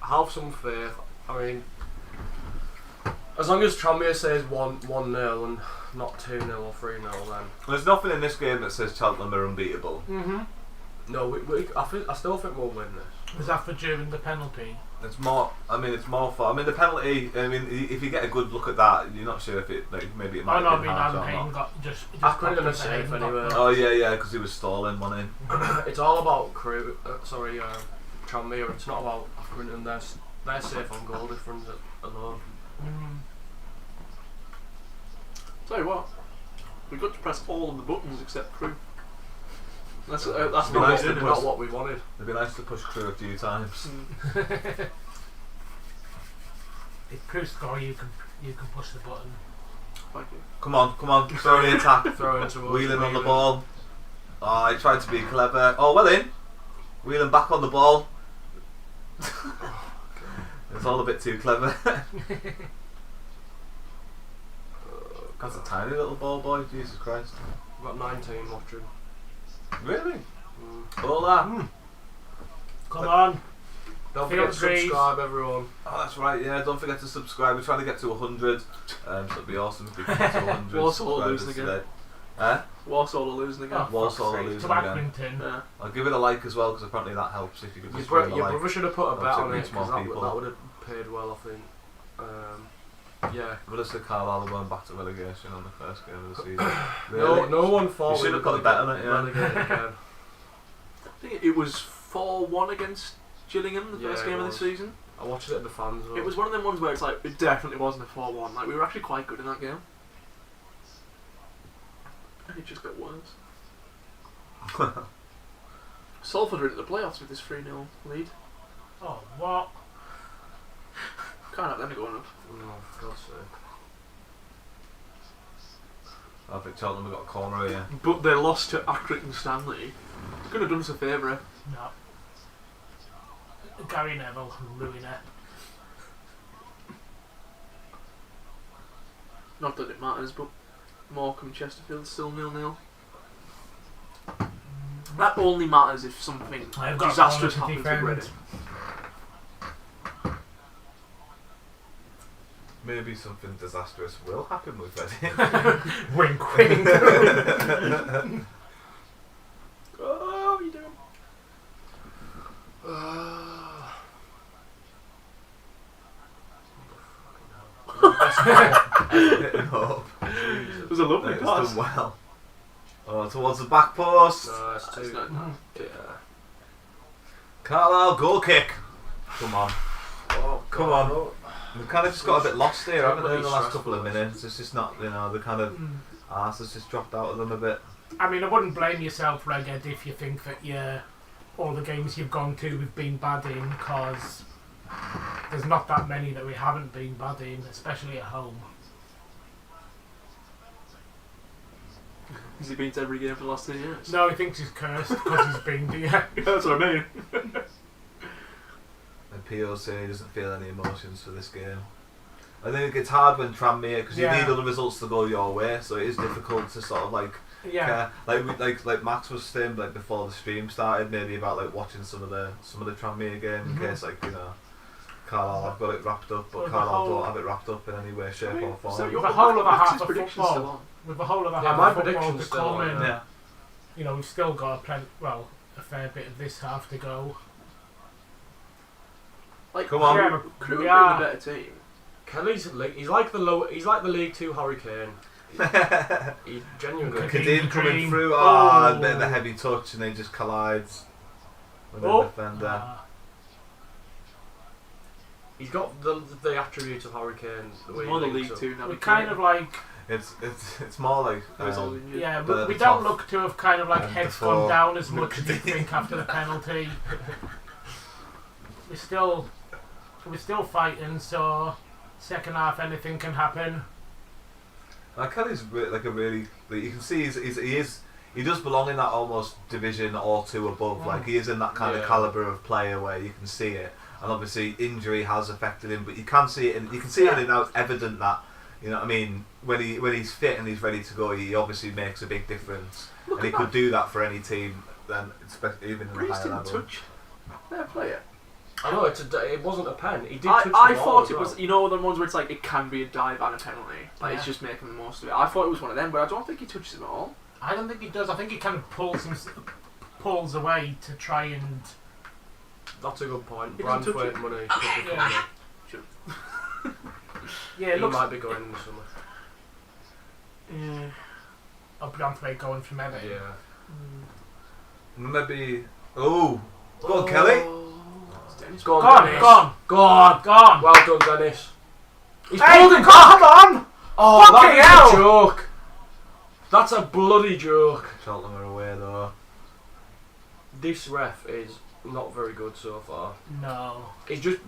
have some faith. I mean, as long as Tranmere says 1-0 and not 2-0 or 3-0, then There's nothing in this game that says Cheltenham are unbeatable. no. I still think we'll win this. Was that for during the penalty? It's more. I mean, it's more for. I mean, the penalty. I mean, if you get a good look at that, you're not sure if it. Like, maybe it might Oh no, have I been mean, harsh Alan or Hayden not. got just. I couldn't got have the safe Hayden got anyway. the- Oh yeah, because he was stalling, wasn't he? It's all about crew. Tranmere. It's not about Accrington. They're safe on goal difference alone. Tell you what, we got to press all of the buttons except crew. That's not Nice what to we push. Not what we wanted. It'd be nice to push Crew a few times. If Crew score, you can push the button. Thank you. Come on, throw the attack. Throw into us. Wheeling on the ball. Oh, I tried to be clever. Oh, well in. Wheeling back on the ball. It's all a bit too clever. That's a tiny little ball, boy. Jesus Christ. We've got 19 watching. Really? All that? Come on. Don't Feel forget to free. subscribe, everyone. Oh, that's right, yeah. Don't forget to subscribe. We're trying to get to 100. So it'd be awesome if we could get to 100 Walsall subscribers losing today. Eh? Walsall are losing again. Oh, Walsall fuck's are sake. losing To again. Accrington. Yeah. I'll give it a like as well because apparently that helps if you could Your, just bro- give it a your like. brother should have put a bet Helps it on it reach more because people. that would have paid well, I think. Yeah. But it's the Carlisle were going back to relegation on the first game of the season. Really? No one thought You we should were have put a going bet to on it, get yeah. relegated again. I think it was 4-1 against Gillingham, the first Yeah, game it of the was. season. I watched it at the fans. It was one of them ones where it's like, it definitely wasn't a 4-1. Like, we were actually quite good in that game. And it just got worse. Salford are into the playoffs with this 3-0 lead. Oh, what? Can't have them going up. Oh, for God's sake. I think Cheltenham have got a corner here. But they lost to Accrington Stanley. Could have done us a favour. No. Gary Neville, ruiner. Not that it matters, but Morecambe Chesterfield still 0-0. That only matters if something I've got disastrous corner to happens with defend. Reading. Maybe something disastrous will happen with Reading. Wink, wink. Oh, what are you doing? It was a lovely It's pass. done well. Oh, towards the back post. No, it's It's too. not, no. Yeah. Carlisle goal kick. Come on. Oh, Come God. on. We've kind of just got a bit lost here, haven't they, in the last Stressful. couple of minutes? It's just not, the kind of arse has just dropped out of them a bit. I mean, I wouldn't blame yourself, Reged, if you think that all the games you've gone to we've been bad in, because there's not that many that we haven't been bad in, especially at home. Has he been to every game for the last 2 years? No, he thinks he's cursed because he's been to That's what I mean. And P.O. saying he doesn't feel any emotions for this game. I think it's hard when Tranmere, because you need other results to go your way, so it is difficult to sort of like care. Like Max was saying like before the stream started, maybe about like watching some of the Tranmere game in case like Carlisle have got it wrapped up, but Carlisle don't have it wrapped up in any way, shape or form. So With the whole of a half of predictions football, still on. with the whole of a Yeah, half my of football prediction's to still come on, in, Yeah. we've still got a fair bit of this half to go. Like, Come on. Yeah, Crewe we being are. the better team. Kelly's he's like the League Two Hurricane. He genuinely. Kadeem coming Dream. through, Oh. a bit of a heavy touch, and then just collides with the Oh. defender. He's got the attributes of Hurricane. The way More the he League links 2 now. We kind of like, It's more like yeah, the we top don't look to have kind of like and heads before gone down as the much as you think after the penalty. We're still fighting, so second half anything can happen. Kelly's like a really, like, you can see he does belong in that almost division or two above. Like he is in that kind of caliber of player where you can see it, and obviously injury has affected him, but you can see it, and you can see it, and now it's evident that, you know what I mean, when he's fit and he's ready to go, he obviously makes a big difference, and he could do that for any team, then especially even in the higher level. touch their player. I know it wasn't a pen. He did I touch the ball thought as it well. was, you know, the ones where it's like it can be a dive and a penalty. Like it's Yeah. just making the most of it. I thought it was one of them, but I don't think he touches him at all. I don't think he does. I think he kind of pulls away to try and. That's a good point. He doesn't touch Brandford it. money. Yeah, He it looks. might be going in the summer. Yeah. I'll be on the way going from Everton. Yeah. Maybe. Oh, go on, Kelly. Go on, Gone, Dennis. gone, Gone. gone. Well done, Dennis. He's Hey, pulled him come back. on! Oh, Fucking that hell. is a joke. That's a bloody joke. Cheltenham are away though. This ref is not very good so far. No.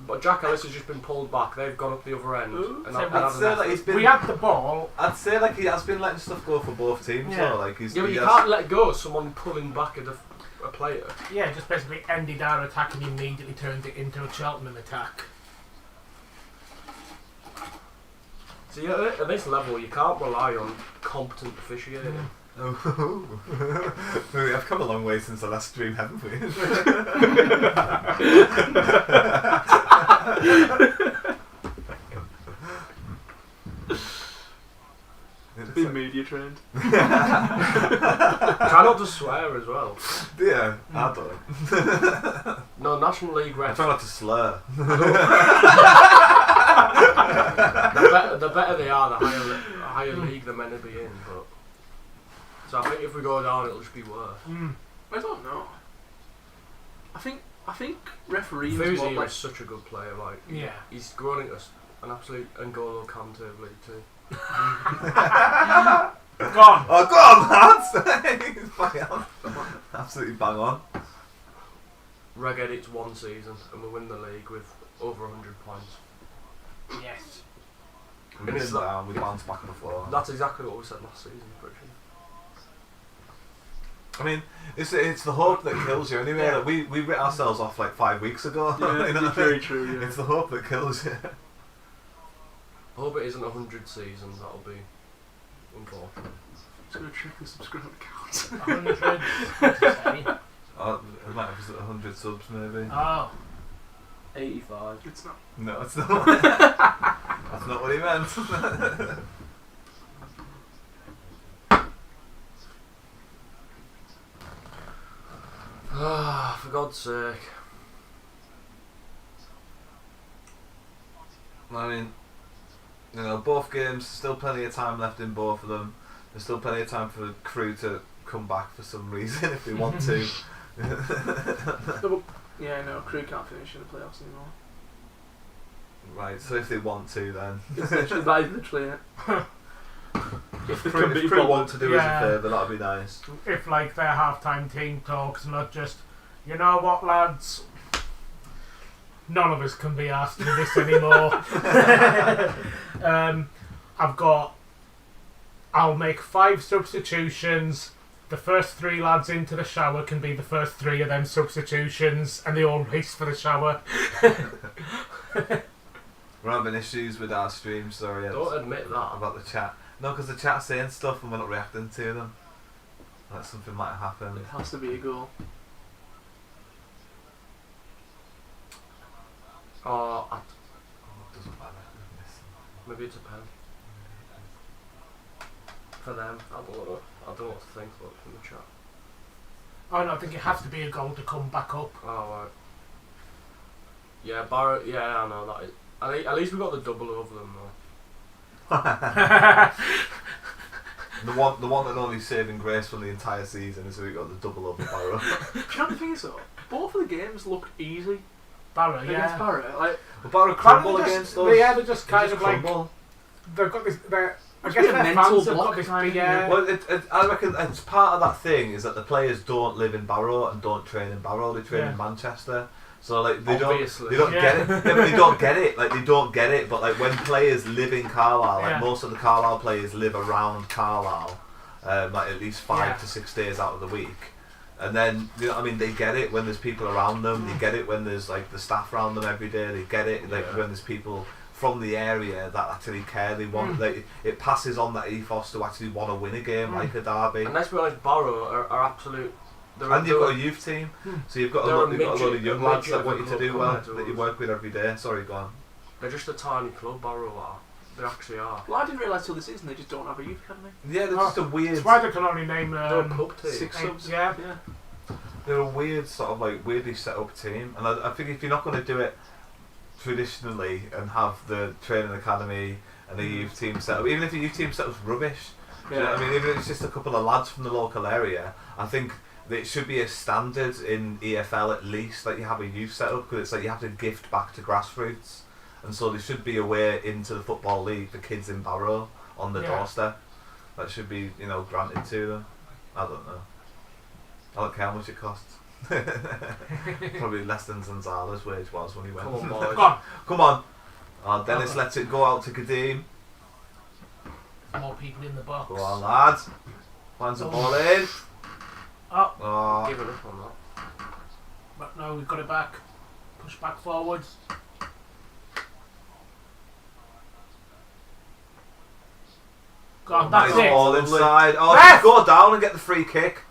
But Jack Ellis has just been pulled back. They've gone up the other end. Ooh. And So had I'd an say like effort. he's been. We had the ball. I'd say like he has been letting stuff go for both teams. Yeah. Though. Like he's. Yeah, but he you has- can't let go of someone pulling back a player. Yeah, just basically ended our attack and immediately turned it into a Cheltenham attack. See, at this level, you can't rely on competent officiating. Oh, I've come a long way since the last stream, haven't we? Been media trained. Try not to swear as well. Yeah, I don't. No, National League I refs. try not to slur. The better they are, the higher league they're meant to be in. But so I think if we go down, it'll just be worse. I don't know. I think referees Fuzi like is such a good player. Like Yeah. he's growing into an absolute N'Golo Kante of League Two. Gone. Oh, go on, lads! He's bang on. Absolutely bang on. Reg edits one season and we win the league with over 100 points. Yes. We've And been it's down, we bounced back before. That's exactly what we said last season, pretty sure. I mean, it's the hope that kills you anyway. Yeah. Like, we writ ourselves off like 5 weeks ago. Yeah, You know what I very mean? true. Yeah. It's the hope that kills you. I hope it isn't 100 seasons, that'll be unfortunate. Just gonna check the subscriber count. 100. What to say? It might have 100 subs maybe. Oh. 85. It's not. No, it's not. That's not what he meant. Ah, for God's sake. I mean, you know, both games, still plenty of time left in both of them. There's still plenty of time for Crewe to come back for some reason if they want to. Yeah, no, Crewe can't finish in the playoffs anymore. Right, so if they want to then. That is literally it. If they Crew, can if be Crew want bothered. to do us a favour, that'd be nice. If like their half-time team talks, not just, you know what, lads, none of us can be asked to do this anymore. I'll make 5 substitutions. The first 3 lads into the shower can be the first 3 of them substitutions, and they all race for the shower. We're having issues with our stream, sorry. Don't admit that. About the chat. No, because the chat's saying stuff and we're not reacting to them. Like something might have happened. It has to be a goal. Oh, It doesn't matter. maybe it's a pen. For them, I don't know what to think about from the chat. Oh no, I think it has to be a goal to come back up. Oh, right. Yeah, Barrow, yeah, I know that is. At least we got the double over them though. The one that only saving grace from the entire season is we got the double over Barrow. Do you know the thing is though? Both of the games looked easy Barrow, against yeah. Barrow. Like, But Barrow crumble against us. Yeah, they're just kind They of just like, crumble. they've got this, I Must guess be a their mental fans have block got this kind of, big, yeah. Well, I reckon it's part of that thing is that the players don't live in Barrow and don't train in Barrow. They train in Manchester, so like they Obviously. don't get it. Yeah, but they don't get it. Like they don't get it. But like when players live in Carlisle, like most of the Carlisle players live around Carlisle, like at least 5 to 6 days out of the week. And then, you know what I mean, they get it when there's people around them. They get it when there's like the staff around them every day. They get it like when there's people from the area that actually care. They want like it passes on that ethos to actually want to win a game like a derby. And let's be honest, Barrow are absolute. And you've got a youth team, so you've got a lot of young lads that want you to do well, that you work with every day. Sorry, go on. They're just a tiny club, Barrow are. They actually are. well, I didn't realise till this season they just don't have a youth academy. Yeah, they're just a weird. That's why they can only name They're a pub team. 6 subs. Yeah. They're a weird sort of like weirdly set up team, and I think if you're not going to do it traditionally and have the training academy and the youth team set up, even if the youth team set up's rubbish, do you know what I mean? Even if it's just a couple of lads from the local area, I think that it should be a standard in EFL at least that you have a youth set up, because it's like you have to gift back to grassroots, and so there should be a way into the football league for kids in Barrow on the doorstep. That should be, you know, granted to them. I don't know. I don't care how much it costs. Probably less than Zanzala's wage was when he went. Come on, boys. Come on. Oh, Dennis lets it go out to Kadeem. More people in the box. Go on, lads. Finds the ball in. Oh. Give it up on that. But no, we've got it back. Push back forwards. God, that's Nice it. ball inside. Oh, Ref! go down and get the free kick.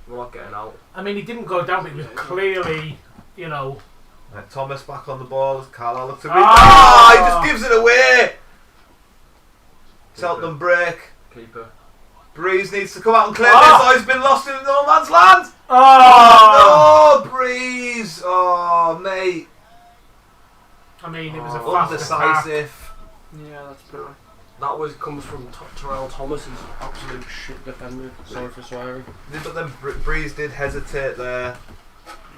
We're not getting out. I mean, he didn't go down, but he was clearly, you know. Right, Thomas back on the ball. Carlisle looks to be. Ah! He just gives it away. Cheltenham break. Keeper. Breeze needs to come out and clear this. Oh, he's been lost in no man's land. Oh! No, Breeze. Oh, mate. I mean, it was a fast attack. Undecisive. Yeah, that's pretty. That comes from Terrell Thomas's absolute shit defender. Sorry for swearing. But then Breeze did hesitate there.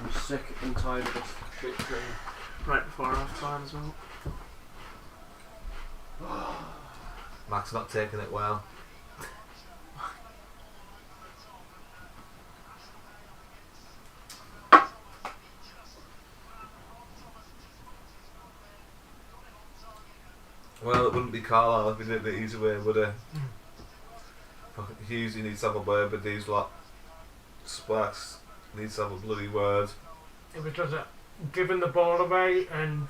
I'm sick and tired of this shit thing. Right before half time as well. Mac's not taking it well. Well, it wouldn't be Carlisle if we did it the easy way, would it? Fucking Hughes, he needs to have a word with these lot. Sparks needs to have a bloody word. It was just giving the ball away and.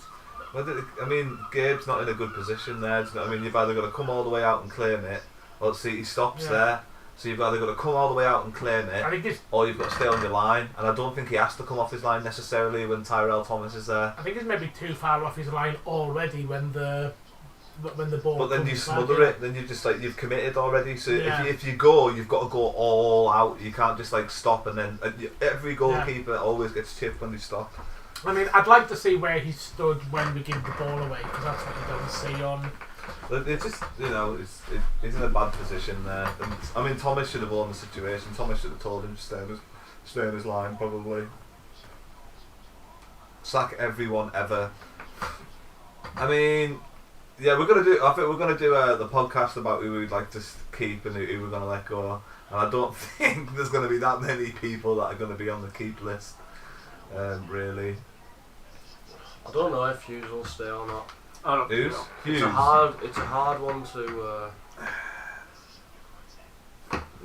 I mean, Gabe's not in a good position there. Do you know what I mean? You've either got to come all the way out and claim it, or see he stops there. So you've either got to come all the way out and claim it, or you've got to stay on your line. And I don't think he has to come off his line necessarily when Tyrell Thomas is there. I think he's maybe too far off his line already when the ball. But then you smother back, it. Then you just like you've committed already. So if you go, you've got to go all out. You can't just like stop and then every goalkeeper always gets chipped when they stop. I mean, I'd like to see where he stood when we give the ball away, because that's what you don't see on. It's just, you know, he's in a bad position there. And I mean, Thomas should have won the situation. Thomas should have told him to stay on his line, probably. Sack everyone ever. I mean, Yeah, we're gonna do. I think we're gonna do the podcast about who we'd like to keep and who we're gonna let go. And I don't think there's gonna be that many people that are gonna be on the keep list. Really. I don't know if Hughes will stay or not. I don't Who's? know. Hughes. It's a hard one to.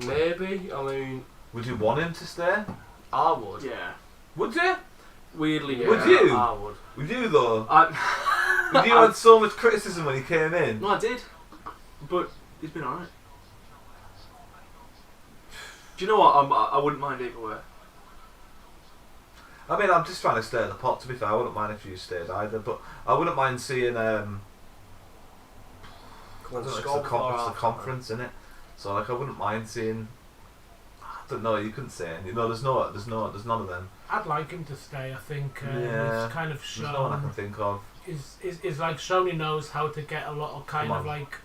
Maybe. I mean, Would you want him to stay? I would. Yeah. Would you? Weirdly, Yeah, Would you? I would. Would you though? I, Would you had so much criticism when he came in? No, I did. But he's been alright. Do you know what? I wouldn't mind either way. I mean, I'm just trying to stir the pot. To be fair, I wouldn't mind if you stayed either, but I wouldn't mind seeing. I don't know, it's the conference, isn't it? So like, I wouldn't mind seeing. I don't know. You couldn't say any. No, there's none of them. I'd like him to stay. I think Yeah, he's kind of There's no one I can shown. think of. Is like shown he knows how to get a lot of kind Come of on. like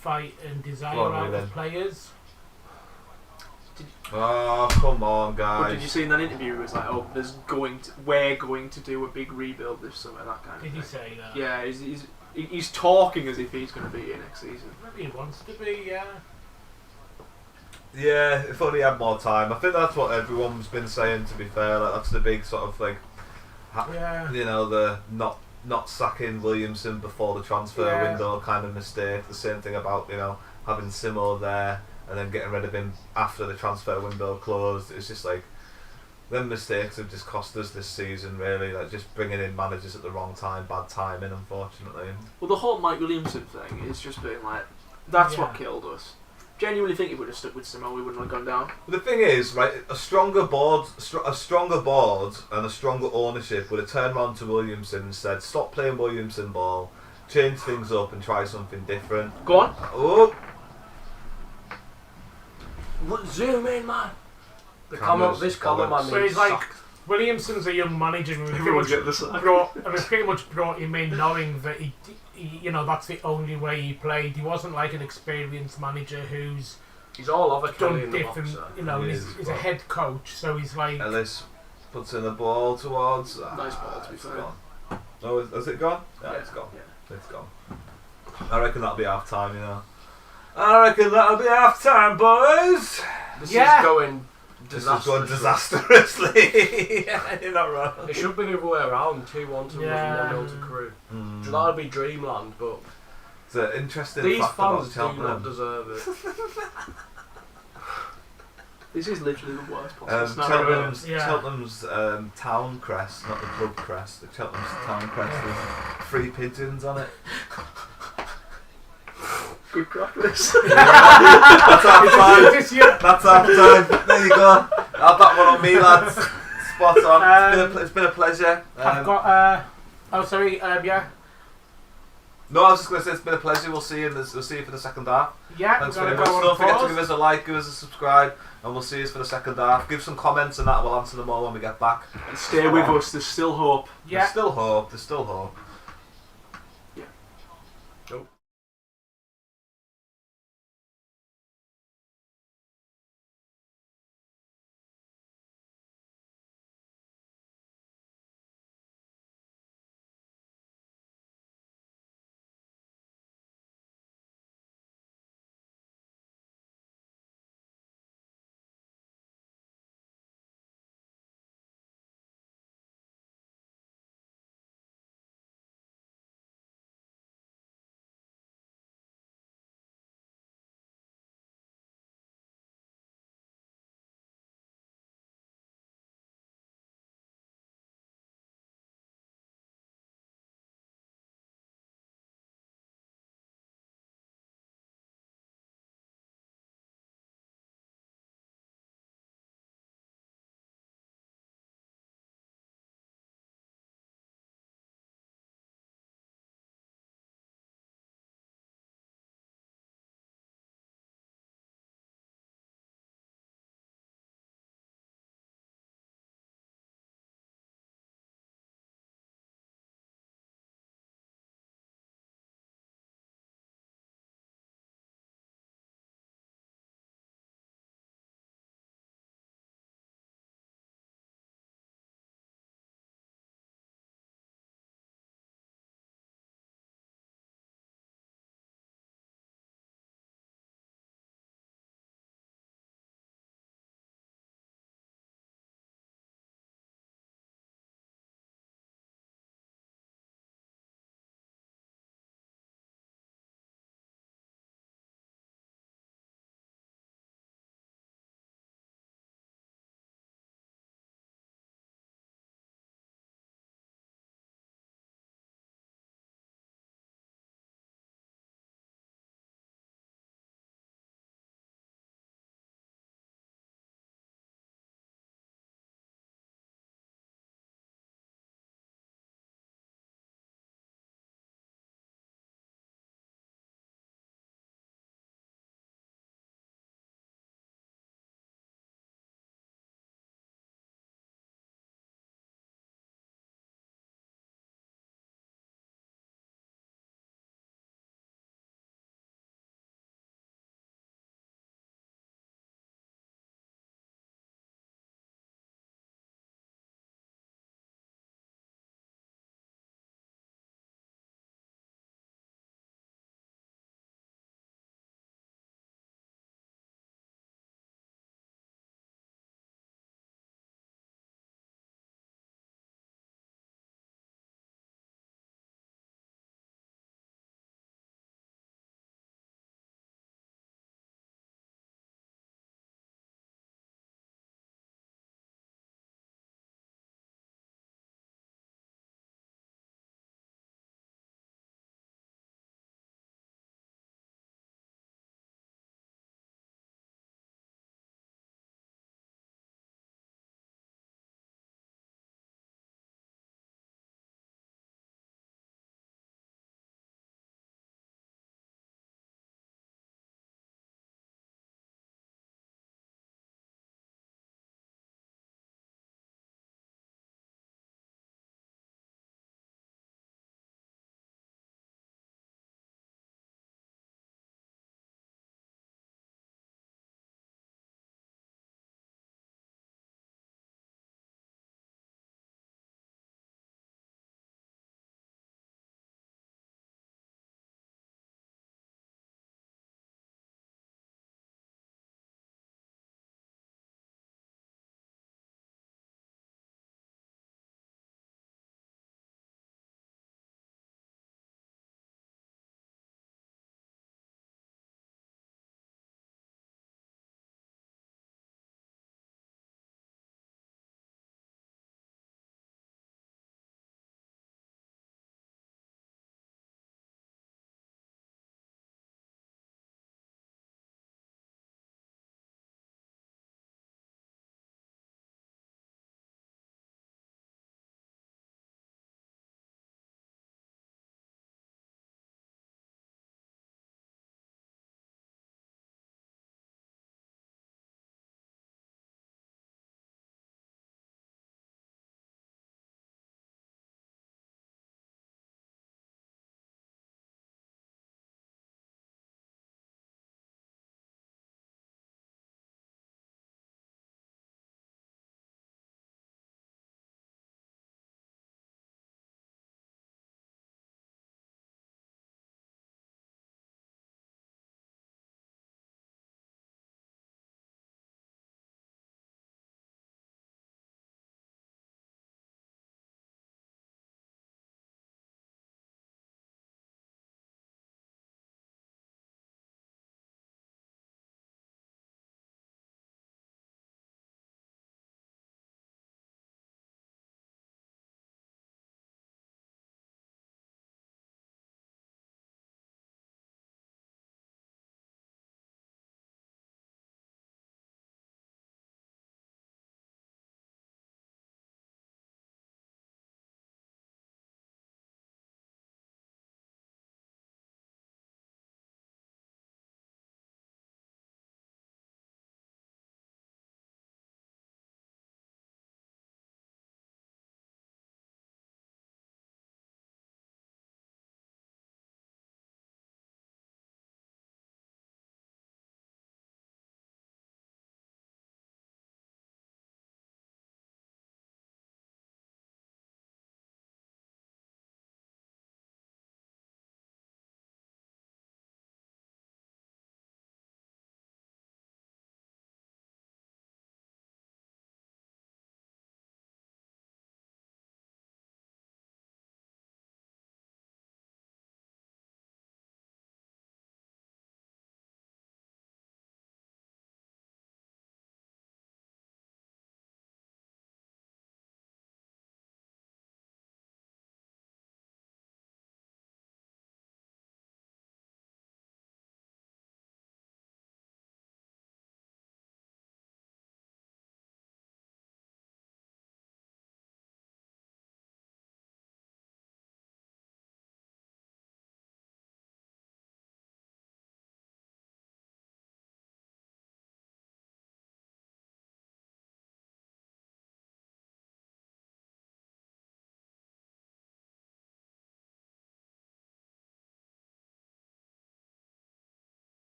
fight and desire Go on, out Ruben. of players. Oh, come on, But did you guys. see in that interview? It was like, oh, we're going to do a big rebuild this summer. That kind of Did thing. he say that? Yeah, he's talking as if he's going to be here next season. Maybe he wants to be. Yeah. Yeah, if only he had more time. I think that's what everyone's been saying. To be fair, like that's the big sort of like, Yeah. you know, the not sacking Williamson before the transfer Yeah. window kind of mistake. The same thing about, you know, having Simo there and then getting rid of him after the transfer window closed. It's just like them mistakes have just cost us this season. Really, like just bringing in managers at the wrong time, bad timing, unfortunately. Well, the whole Mike Williamson thing is just being like, that's what Yeah. killed us. Genuinely think if we'd have stuck with Simo, we wouldn't have gone down. But the thing is, right, a stronger board and a stronger ownership would have turned around to Williamson and said, stop playing Williamson ball, change things up and try something different. Go on. Oh, Zoom in, man. Cameras, This cameraman bollocks. needs So he's like sacked. Williamson's a young manager and Everyone's getting the sack. we pretty much brought him in knowing that he, you know, that's the only way he played. He wasn't like an experienced manager who's He's all over Kelly done in the different. boxer. You know, He he's is, a but- head coach, so he's like. Ellis puts in the ball towards. Nice ball, to be it's fair. gone. Oh, has it gone? Yeah, it's gone. It's gone. I reckon that'll be half time, you know. I reckon that'll be half time, boys. This Yeah. is going This is going disastrously. disastrously. Yeah, you're not wrong. It should be the other way around. 2-1 to Yeah. 1-0 to Crew. Mm. So that would be dreamland, but It's an interesting these fact about fans do not Cheltenham. deserve it. This is literally the worst possible scenario. Cheltenham's, Yeah. Cheltenham's town crest, not the club crest. The Cheltenham's town crest with 3 pigeons on it. Good crack this. That's half time. This year, That's half time. There you go. Have that one on me, lads. Spot on. It's been a pleasure. I've got. Oh, sorry. Yeah. No, I was just going to say it's been a pleasure. We'll see you for the second half. Yeah. Thanks we're very gonna much. go on Don't forget to pause. give us a like, give us a subscribe, and we'll see us for the second half. Give some comments and that, we'll answer them all when we get back. And stay with us. There's still hope. Yeah. There's still hope. There's still hope.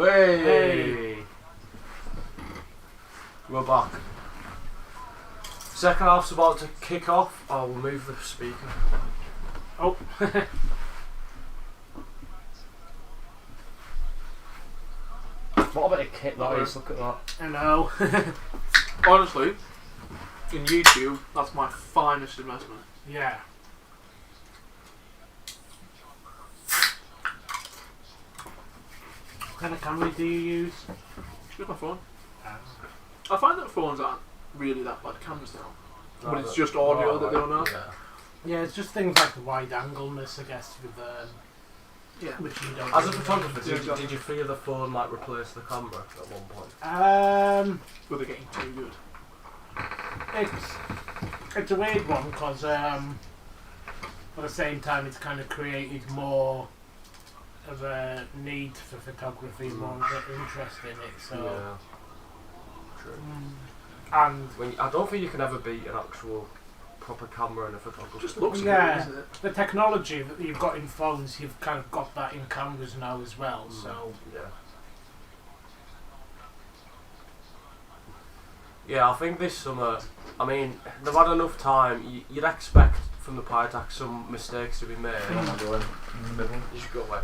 Hey! We're back. Second half's about to kick off. Oh, we'll move the speaker. Oh. What about a kit that is? Look at that. Hello. Honestly, in YouTube, that's my finest investment. Yeah. What kind of camera do you use? Use my phone. I find that phones aren't really that bad cameras now. But it's just audio that they don't know. Yeah, it's just things like the wide angleness, I guess, with Yeah. which you don't. As a really photographer, Yeah, did you feel the phone like replace the camera at one point? Were they getting too good? It's a weird one because at the same time it's kind of created more of a need for photography, more of an interest in it. So Yeah. True. and I don't think you can ever beat an actual proper camera in a photography. Just looks Yeah. good, isn't it? the technology that you've got in phones, you've kind of got that in cameras now as well. So Yeah. Yeah, I think this summer, I mean, they've had enough time. You'd expect from the Pytax some mistakes to be made. I'm going in the middle. You should go away.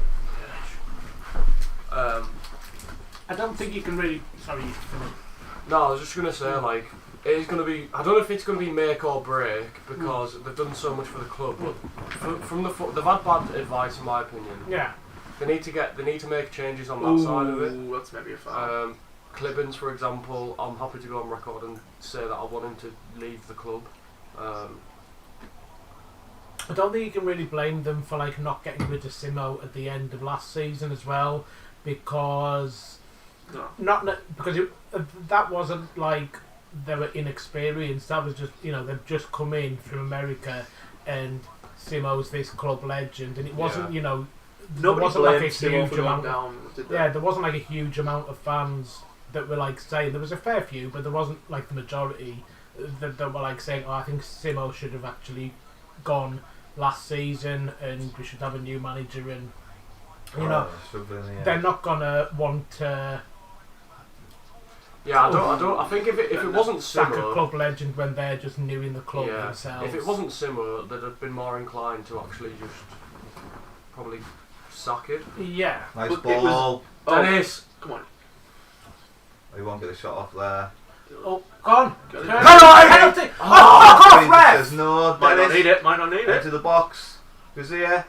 I don't think you can really. Sorry. No, I was just going to say, like, it is going to be, I don't know if it's going to be make or break, because they've done so much for the club, but they've had bad advice in my opinion. Yeah. They need to make changes on that side of it. Ooh, that's maybe a foul. Clibbins, for example, I'm happy to go on record and say that I want him to leave the club. I don't think you can really blame them for like not getting rid of Simo at the end of last season as well, because that wasn't like they were inexperienced. That was just they've just come in from America, and Simo's this club legend, and it wasn't there Nobody wasn't like a blamed Simo huge for going amount. down, did they? Yeah, there wasn't like a huge amount of fans that were like saying, there was a fair few, but there wasn't like the majority that were like saying, oh, I think Simo should have actually gone last season and we should have a new manager, and they're not gonna want to I think if it wasn't sack a Simo, club legend when they're just new in the club yeah, themselves. if it wasn't Simo, they'd have been more inclined to actually just probably sack it. Yeah. Nice But it ball. Dennis! Come on. He won't get a shot off there. Oh, gone. Get it. Penalty! Oh, fuck off, ref! Says no. Might not Dennis. need it, might not need it. Into the box. Gazia.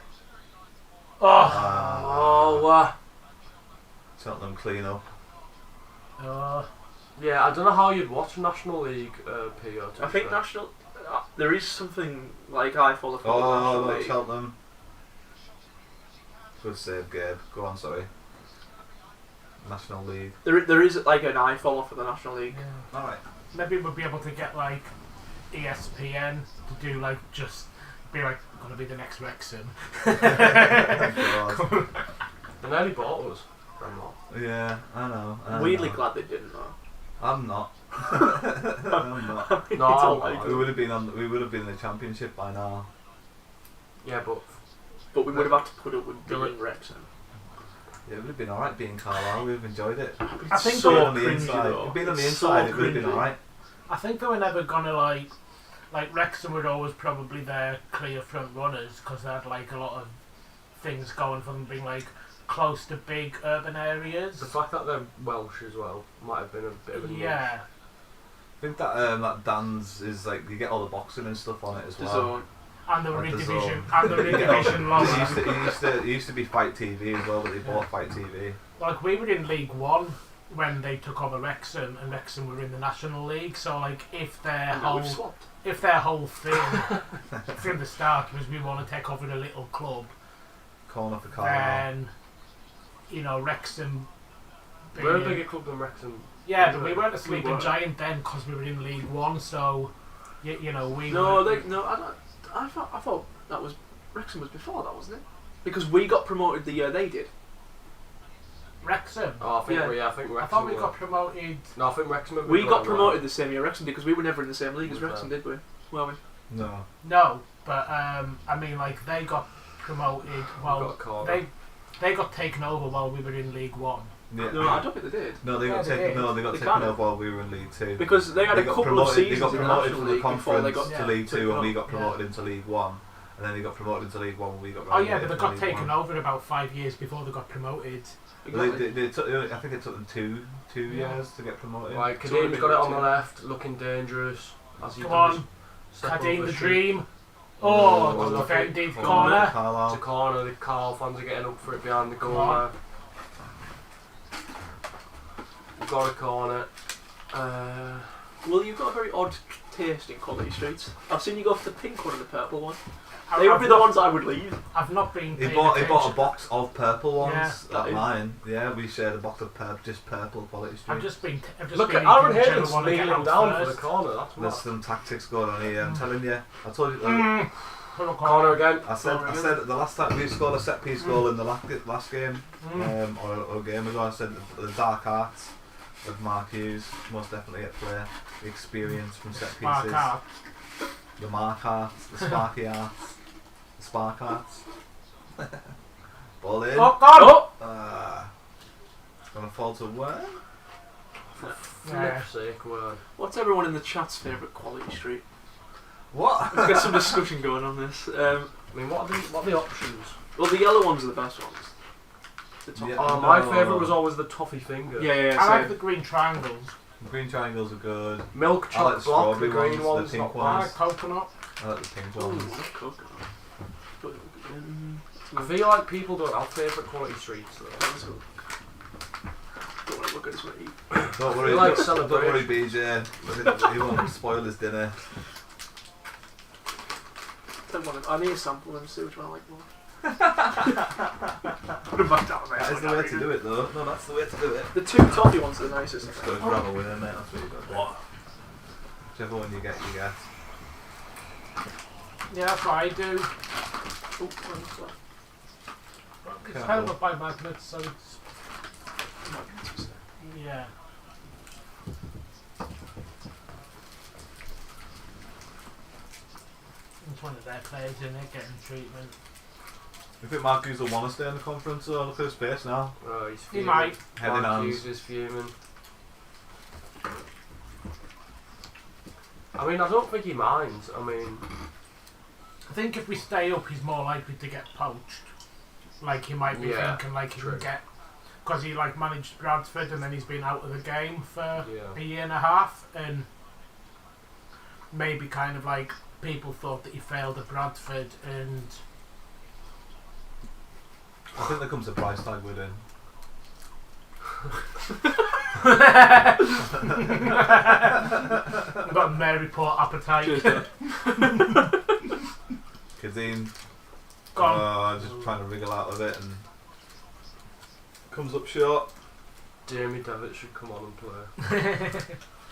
Oh. Cheltenham clean up. Yeah, I don't know how you'd watch National League PO. I think National... there is something like I follow for the National Oh, League. Cheltenham. Good save, Gabe. Go on, sorry. National League. There is like an eye follow for the National League. Yeah. Alright. Maybe we'll be able to get like ESPN to do like just be like gonna be the next Wrexham. Thank God. They nearly bought us. Yeah, I know. Weirdly glad they didn't though. I'm not. I'm not. It's No, all I'm right. We would have been in the championship by now. Yeah, but But we would have had to put up with They were- being Wrexham. Yeah, it would have been alright being Carlisle. We've enjoyed it. I think so Being on the cringy, inside, though. being on the It's inside, so it would have been cringy. alright. I think they were never gonna like Wrexham were always probably their clear front runners because they had like a lot of things going for them, being like close to big urban areas. the fact that they're Welsh as well might have been a bit of a Yeah. I think that that Dan's is like you get all the boxing and stuff on it as The well. zone. And the Like the redivision, zone. and the redivision lower. It used to be Fight TV as well, but they bought Fight TV. Like we were in League One when they took over Wrexham, and Wrexham were in the National League. So like if their And now whole we've swapped. thing from the start was we want to take over the little club, Calling for Carlisle. then Wrexham. We're a being- bigger club than Wrexham. Yeah, but we weren't a We sleeping weren't. giant then because we were in League One. So we. No, were, I thought that was Wrexham was before that, wasn't it? Because we got promoted the year they did. Wrexham. Oh, I think Yeah. I think I Wrexham. thought we were. got promoted. No, I think Wrexham. have been We going got well. promoted the same year Wrexham did because we were never in the same league as Was Wrexam, that? did we? Were we? No. No, but I mean, like they got promoted. We got Well, a corner. they got taken over while we were in League One. Yeah. No, I don't think they did. No, they got Yeah, they taken. did. No, they got They taken kind of- off while we were in League Two. Because they had They a got couple promoted, of seasons they got in the promoted National from the League before they conference got to League Two, and we got Yeah. promoted into League One, and then they got promoted into League One when we got. Oh yeah, relegated but they to got League taken One. over about 5 years before they got promoted. Exactly. They took, I think it took them two years to get promoted. Right, It's already Kadim's got it on been the left, looking dangerous. As he Come does. on, Step Kadim over the shoot. Dream. Oh, Oh, well, well lucky. defended Corner. corner. It's a Carlisle. corner, the Carl fans are getting up for it behind the goal Come on. now. We've got a corner. Well, you've got a very odd taste in quality streets. I've seen you go for the pink one and the purple one. I- They would I've be the not- ones I would leave. I've not been. He paying bought a attention. box of purple ones. Yeah. At mine. Yeah, we shared a box of just purple quality I've streets. just been. I've just Look been at Aaron eating Hayden whichever one I get kneeling out down for first. the corner. That's There's mad. some tactics going on here. I'm telling you. I told you. Little Corner again. I said the last time we scored a set piece goal in the last game, or a game ago, I said the dark arts of Mark Hughes most definitely at play. The experience from set Spark pieces, art. the Mark arts, the Sparky arts, the Spark arts. Ball in. Oh, God! It's gonna fall to where? For Yeah. flip's sake, word. What's everyone in the chat's favourite quality street? What? Let's get some discussion going on this. I mean, what are the options? Well, the yellow ones are the best ones. The top Yeah. ones. Oh, my No. favourite was always the toffee finger. Yeah, I like same. the green triangles. The green triangles are good. Milk I like chocolate the block, the strawberry green ones, ones, the pink not I ones. like coconut. I like the pink Ooh, ones. that's coconut. I feel like people don't have favourite quality streets though. Don't want to look at this one eat. Don't worry, We like don't worry, celebration. BJ. He won't spoil his dinner. I need a sample and see which one I like more. Put them back down, mate. That is the way to do it, though. No, that's the way to do it. The two toffee ones are the nicest. Just got to grab a winner, mate. That's what you got to do. Whichever one you get, you get. Yeah, that's what I do. Oh, what's that? It's held up by magnets, so it's yeah. It's one of their players in it getting treatment. You think Mark Hughes will want to stay in the conference, though? Look at his face now. Oh, he's He fuming. might. Head in Mark hands. Hughes is fuming. I mean, I don't think he minds. I mean, I think if we stay up, he's more likely to get poached. Like he might be Yeah, thinking, like he true. can get, because he like managed Bradford and then he's been out of the game for yeah. a year and a half, and maybe kind of like people thought that he failed at Bradford, and I think there comes a price tag with him. I've got a Mary Port appetite. Cheers, mate. Kadim, Gone. just trying to wriggle out of it and comes up short. Jamie Devitt should come on and play.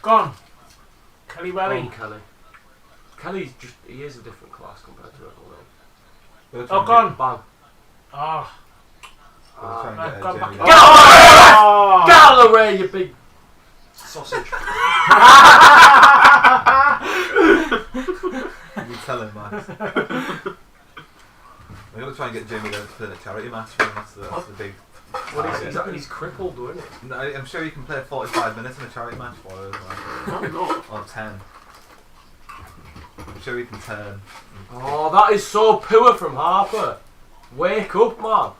Gone. Kelly Come Welly. on, Kelly. Kelly's just, he is a different class compared to everyone else. We'll try Oh, and gone. Bang. Oh. We'll try and I've get gone Jamie back. Devitt. Oh. Get out of the way, you big sausage. You tell him, Max. We're going to try and get Jamie Devitt to play the charity match for him. That's the big. Well, he's crippled, though, isn't he? No, I'm sure you can play 45 minutes in a charity match for us, man. No. Or 10. I'm sure you can turn. Oh, that is so poor from Harper. Wake up, man.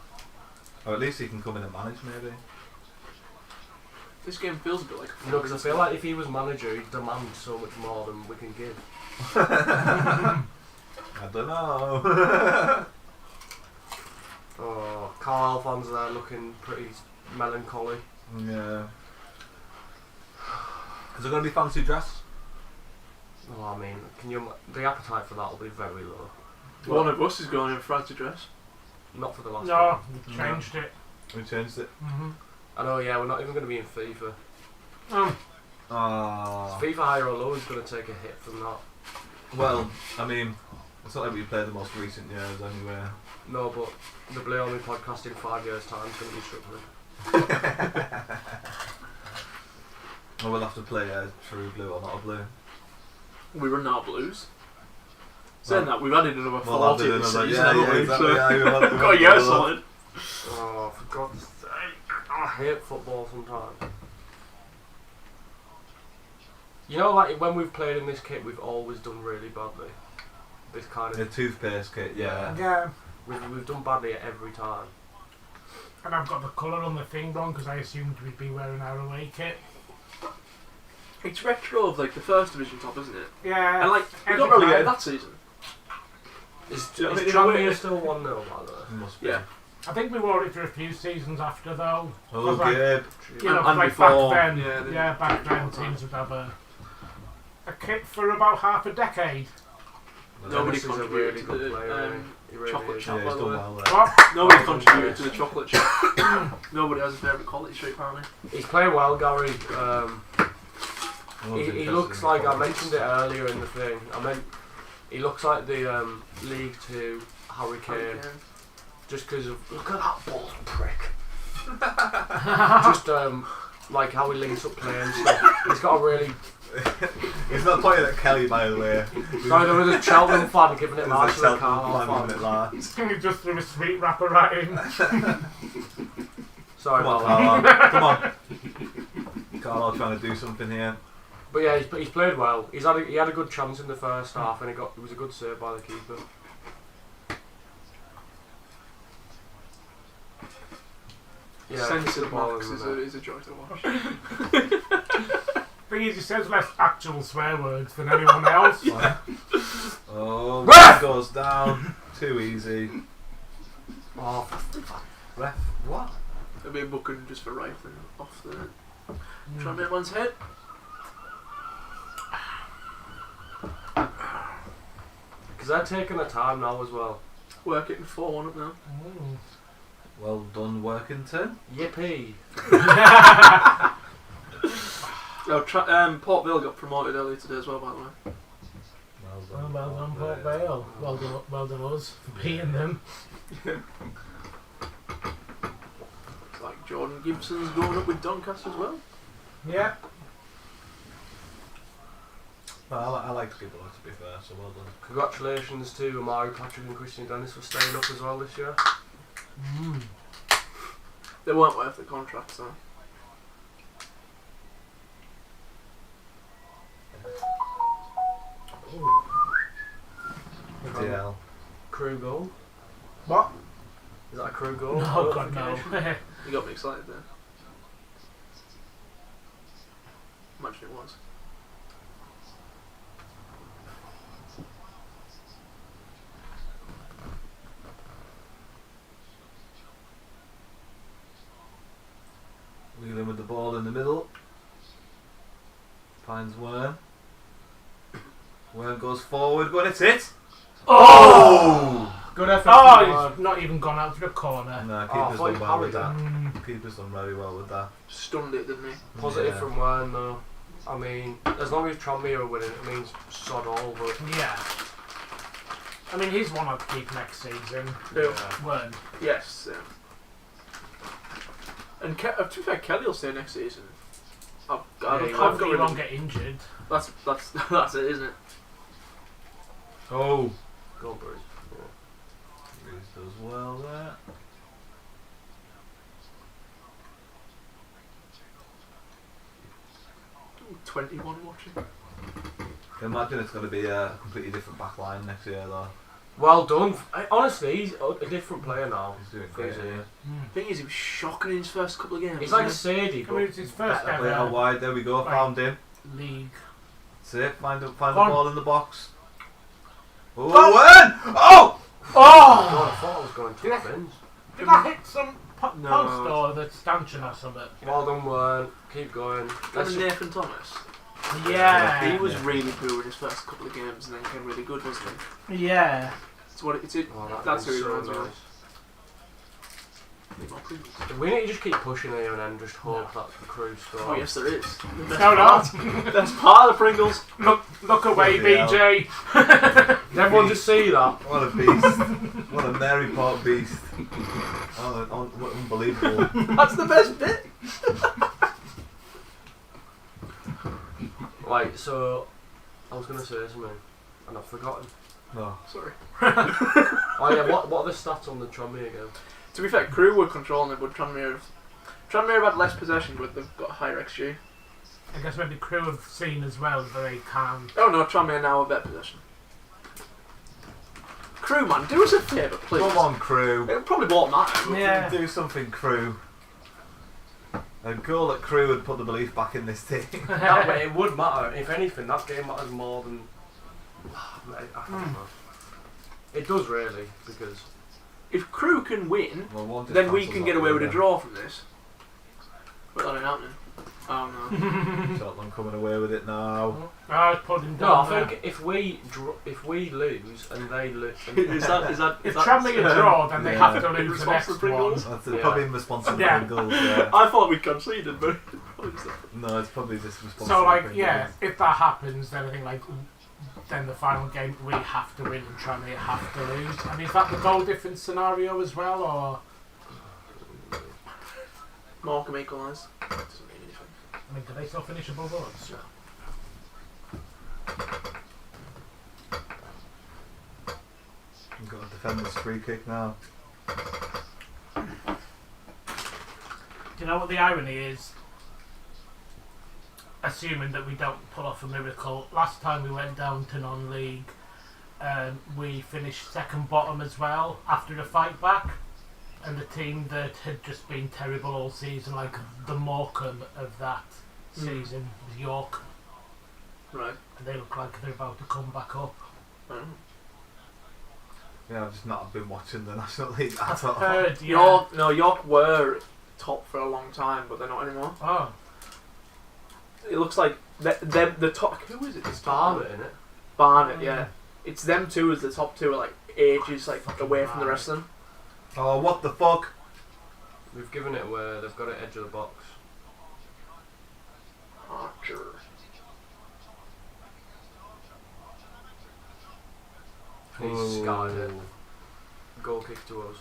Or at least he can come in and manage, maybe. This game feels a bit like a You know, because I feel like if he was manager, he'd demand so much more than we can give. I don't know. Oh, Carlisle fans there looking pretty melancholy. Yeah. Is there going to be fancy dress? Oh, I mean, the appetite for that will be very low. One of us is going in fancy dress. Not for the last No, one. we changed it. We changed it. I know, yeah, we're not even going to be in FIFA. Oh. FIFA higher or low is going to take a hit from that. Well, I mean, it's not like we played the most recent years anyway. No, but the Blue Army podcast in 5 years' time is going to be struggling. Or we'll have to play a true blue or not a blue. We run out of blues. Saying that, we've added another 40 Well, this season, yeah, haven't yeah, we? exactly. So Yeah, we've got a year solid. Oh, for God's sake. hate football sometimes. You know, like when we've played in this kit, we've always done really badly. This kind The of toothpaste kit, yeah. Yeah. we've done badly every time. And I've got the colour on the thing wrong because I assumed we'd be wearing our away kit. It's retro of like the first division top, isn't it? Yeah. And like we every got relegated time. that season. Is Do you know what I mean? Tranmere still 1-0 by the way? Must be. Yeah. I think we wore it for a few seasons after though. Oh, Like, good. You know, And like before, back then, yeah, back then teams would have a kit for about half a decade. Nobody Dennis is a contributed really to good the player. He really chocolate is. chop. Yeah, he's by the done way. well there. What? Nobody Oh, contributed yeah. to the chocolate chip. Nobody has a favourite quality streak apparently. He's playing well, Gary. I was He interested looks in the like, I comments. mentioned it earlier in the thing, he looks like the League 2 Harry Kane, just because of, look at that bald prick. Just like how he links up play and stuff. He's got a really, He's not pointing at Kelly, by the way. no, there was a Cheltenham fan giving it There's marks a to the Cheltenham fan Carlisle giving it fan. that. He just threw a sweet wrapper at him. Sorry Come on, about that. Carlisle. Come on. Carlisle trying to do something here. But yeah, he's played well. He had a good chance in the first half and it was a good save by the keeper. Yeah, Sensitive ball Max in is there. a joy to watch. Thing is, he says less actual swear words than anyone else. Oh, Ref! goes down. Too easy. Oh, Ref, what? There'll be a booking just for rifling off the Tranmere man's head. because they're taking their time now as well. Work it in 4-1 up now. Mm. Well done, Workington. Yippee! No, Port Vale got promoted earlier today as well, by the way. Well done, Port Vale. Well done us for beating them. It's like Jordan Gibson's going up with Doncaster as well. Yeah. Well, I like people, to be fair, so well done. Congratulations to Amari Patrick and Christian Dennis for staying up as well this year. Mm. They weren't worth the contracts though. Bloody hell. Crew goal. What? Is that a crew goal? No, God, no. You got me excited there. Imagine it was. Wheeling with the ball in the middle. Finds Wern. Wern goes forward, going to hit. Oh! Good effort. Oh, he's not even gone out to the corner. No, Oh, keeper's I done thought well he with that. Mm. Keeper's done very well with that. Stunned it, didn't he? Positive Yeah. from Wern though. I mean, as long as Tranmere are winning, it means sod all, but Yeah. I mean, he's one I'd keep next season. Yeah. Weren't. Yes. And to be fair, Kelly will stay next season. I've got Hopefully he rid won't of get injured. That's that's it, isn't it? Oh! go on, Bruce. Bruce does well there. Ooh, 21 watching. Imagine it's going to be a completely different back line next year, though. Well done. Honestly, he's a different player now. He's doing great. He's, Yeah. Thing is, he was shocking in his first couple of games. He's like a wasn't Sadie, I mean, but it's his first Better play out ever wide. There we go. Right. Found him. league. That's it. Find the on. ball in the box. Oh, Go. Wern! Oh! God, Oh! I thought I was going to Yeah. the bins. Did I hit some No. post or the stanchion or something? Well done, Wern. Keep going. he? Let's And Nathan Thomas. Yeah. He was really poor in his first couple of games and then became really good, wasn't he? Yeah. It's what it's it. Oh, that'd That's been who he so reminds me nice. of. Need more Pringles. We need to just keep pushing here and then just hope that the crew scores. Oh yes, there is. The best No, part. no. Best part of the Pringles. Look away, Bloody hell. BJ. Did everyone just see that? What a beast. What a Mary Port beast. What unbelievable. That's the best bit. Like, so I was gonna say something and I've forgotten. No. Sorry. Oh yeah, what are the stats on the Tranmere game? To be fair, Crew were controlling it, but Tranmere Tranmere have had less possession, but they've got higher XG. I guess maybe Crew have seen as well that they can. Oh no, Tranmere now have better possession. Crew, man, do us a favour, please. Come on, Crew. It probably won't matter. Yeah. Do something, Crew. A goal at Crew would put the belief back in this team. That way, it would matter. If anything, that game matters more than. I don't know. It does really, because If Crew can win, Well, one just then we cancels can out get away with a the draw from this. But that ain't happening. Oh no. Cheltenham coming away with it now. Oh, it's put him no. down. I think if we lose and they lose, is that if Tranmere draw, then they yeah. have to lose the next Responsible for one. goals? That's Yeah. probably responsible Yeah. for goals. Yeah. I thought we'd conceded, but probably just that. No, it's probably just responsible. So, like, for yeah, goals. if that happens, then I think, like, then the final game we have to win and Tranmere have to lose. And is that the goal difference scenario as well, or? Markham equalise. Doesn't mean anything. I mean, do they still finish above us? We've got to defend this free kick now. Do you know what the irony is? Assuming that we don't pull off a miracle, last time we went down to non-league, we finished second bottom as well after a fight back, and the team that had just been terrible all season, like the Morecambe of that season, was York, Right. and they look like they're about to come back up. Yeah, I've just not been watching the National League at all. Heard, yeah. York were top for a long time, but they're not anymore. Oh, It looks like the top. Who is it? it's Barnet, isn't it? Barnet, yeah. It's them two as the top two are like ages like Fucking away from the Barnet. rest of them. Oh, what the fuck? We've given it away. They've got it edge of the box. Archer. He's scouted it. Goal kick to us.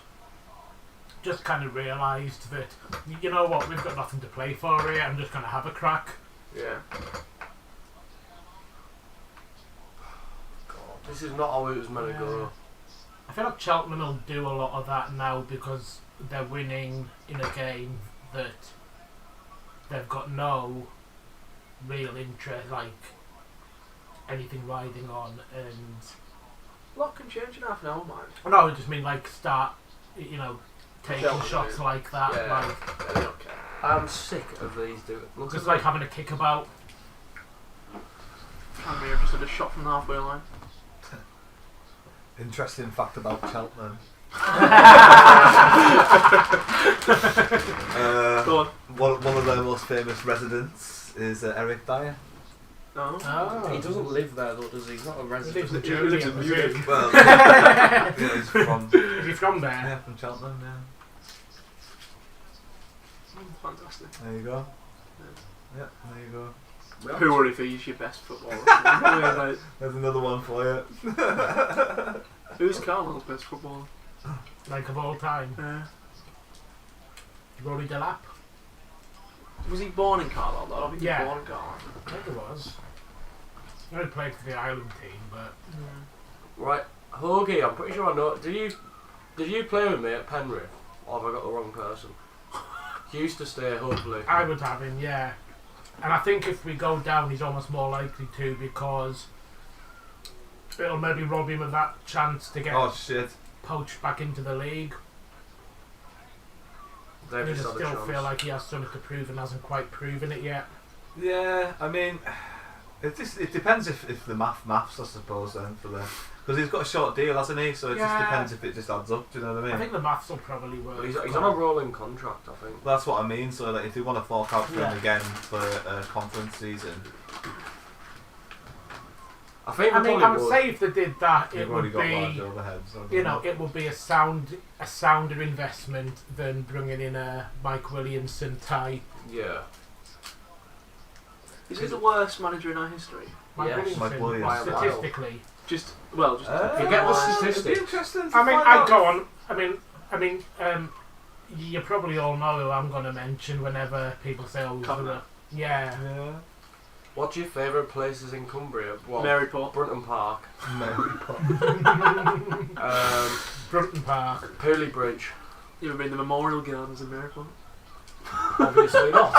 just kind of realised that, you know what, we've got nothing to play for here, I'm just going to have a crack. Yeah. God, this is not how it was meant to go. I feel like Cheltenham will do a lot of that now because they're winning in a game that they've got no real interest, like anything riding on, and A lot can change in half an hour, man. no, I just mean like start, you know, taking Cheltenham, shots like that, Yeah. like Yeah, they don't care. I'm sick of these doing. Look just at like having a kick about. Tranmere just had a shot from the halfway line. Interesting fact about Cheltenham. Go on. One of their most famous residents is Eric Dyer. No. Oh. He doesn't live there though, does he? He's not a He resident. lives in He lives Germany, in I Munich. presume. Well, yeah, he's from Is he from there? yeah, from Cheltenham. Yeah, Fantastic. there you go. Yeah, there you go. Who worry if he's your best footballer? Yeah, right. There's another one for you. Who's Carlisle's best footballer? Like of all time. Rory Delap? Was he born in Carlisle? Though? I don't think he Yeah. was born in Carlisle. I think it was. He only played for the Ireland team, but Right, Hoagie, I'm pretty sure I know. Did you play with me at Penrith? Or have I got the wrong person? He used to stay at Hudley. I would have him, yeah. And I think if we go down, he's almost more likely to because it'll maybe rob him of that chance to get Oh shit! poached back into the league. They've He'll just had a still chance. feel like he has something to prove and hasn't quite proven it yet. Yeah, I mean, it depends if the maths, I suppose, then for the because he's got a short deal, hasn't he? So it just Yeah. depends if it just adds up. Do you know what I I mean? think the maths will probably work. He's on a rolling contract, I think. That's what I mean. So like, if they want to fork out for Yeah. him again for a conference season, I think I we mean, I probably would would. say if they did that, they've it already would got large be, overheads. So I don't you know, know. it would be a sounder investment than bringing in a Mike Williamson type. Yeah. Is he the worst manager in our history? Mike Yes. Williamson, Mike Williams. By a mile. statistically. Just You get the It'd statistics. be interesting to I mean, find I out. go on. I mean, you probably all know who I'm going to mention whenever people say, "Oh, Cutler. yeah." Yeah. What's your favourite places in Cumbria? Well, Maryport. Brunton Park, Mary Brunton Park. Pearly Bridge. You ever been to the Memorial Gardens in Maryport? Obviously not.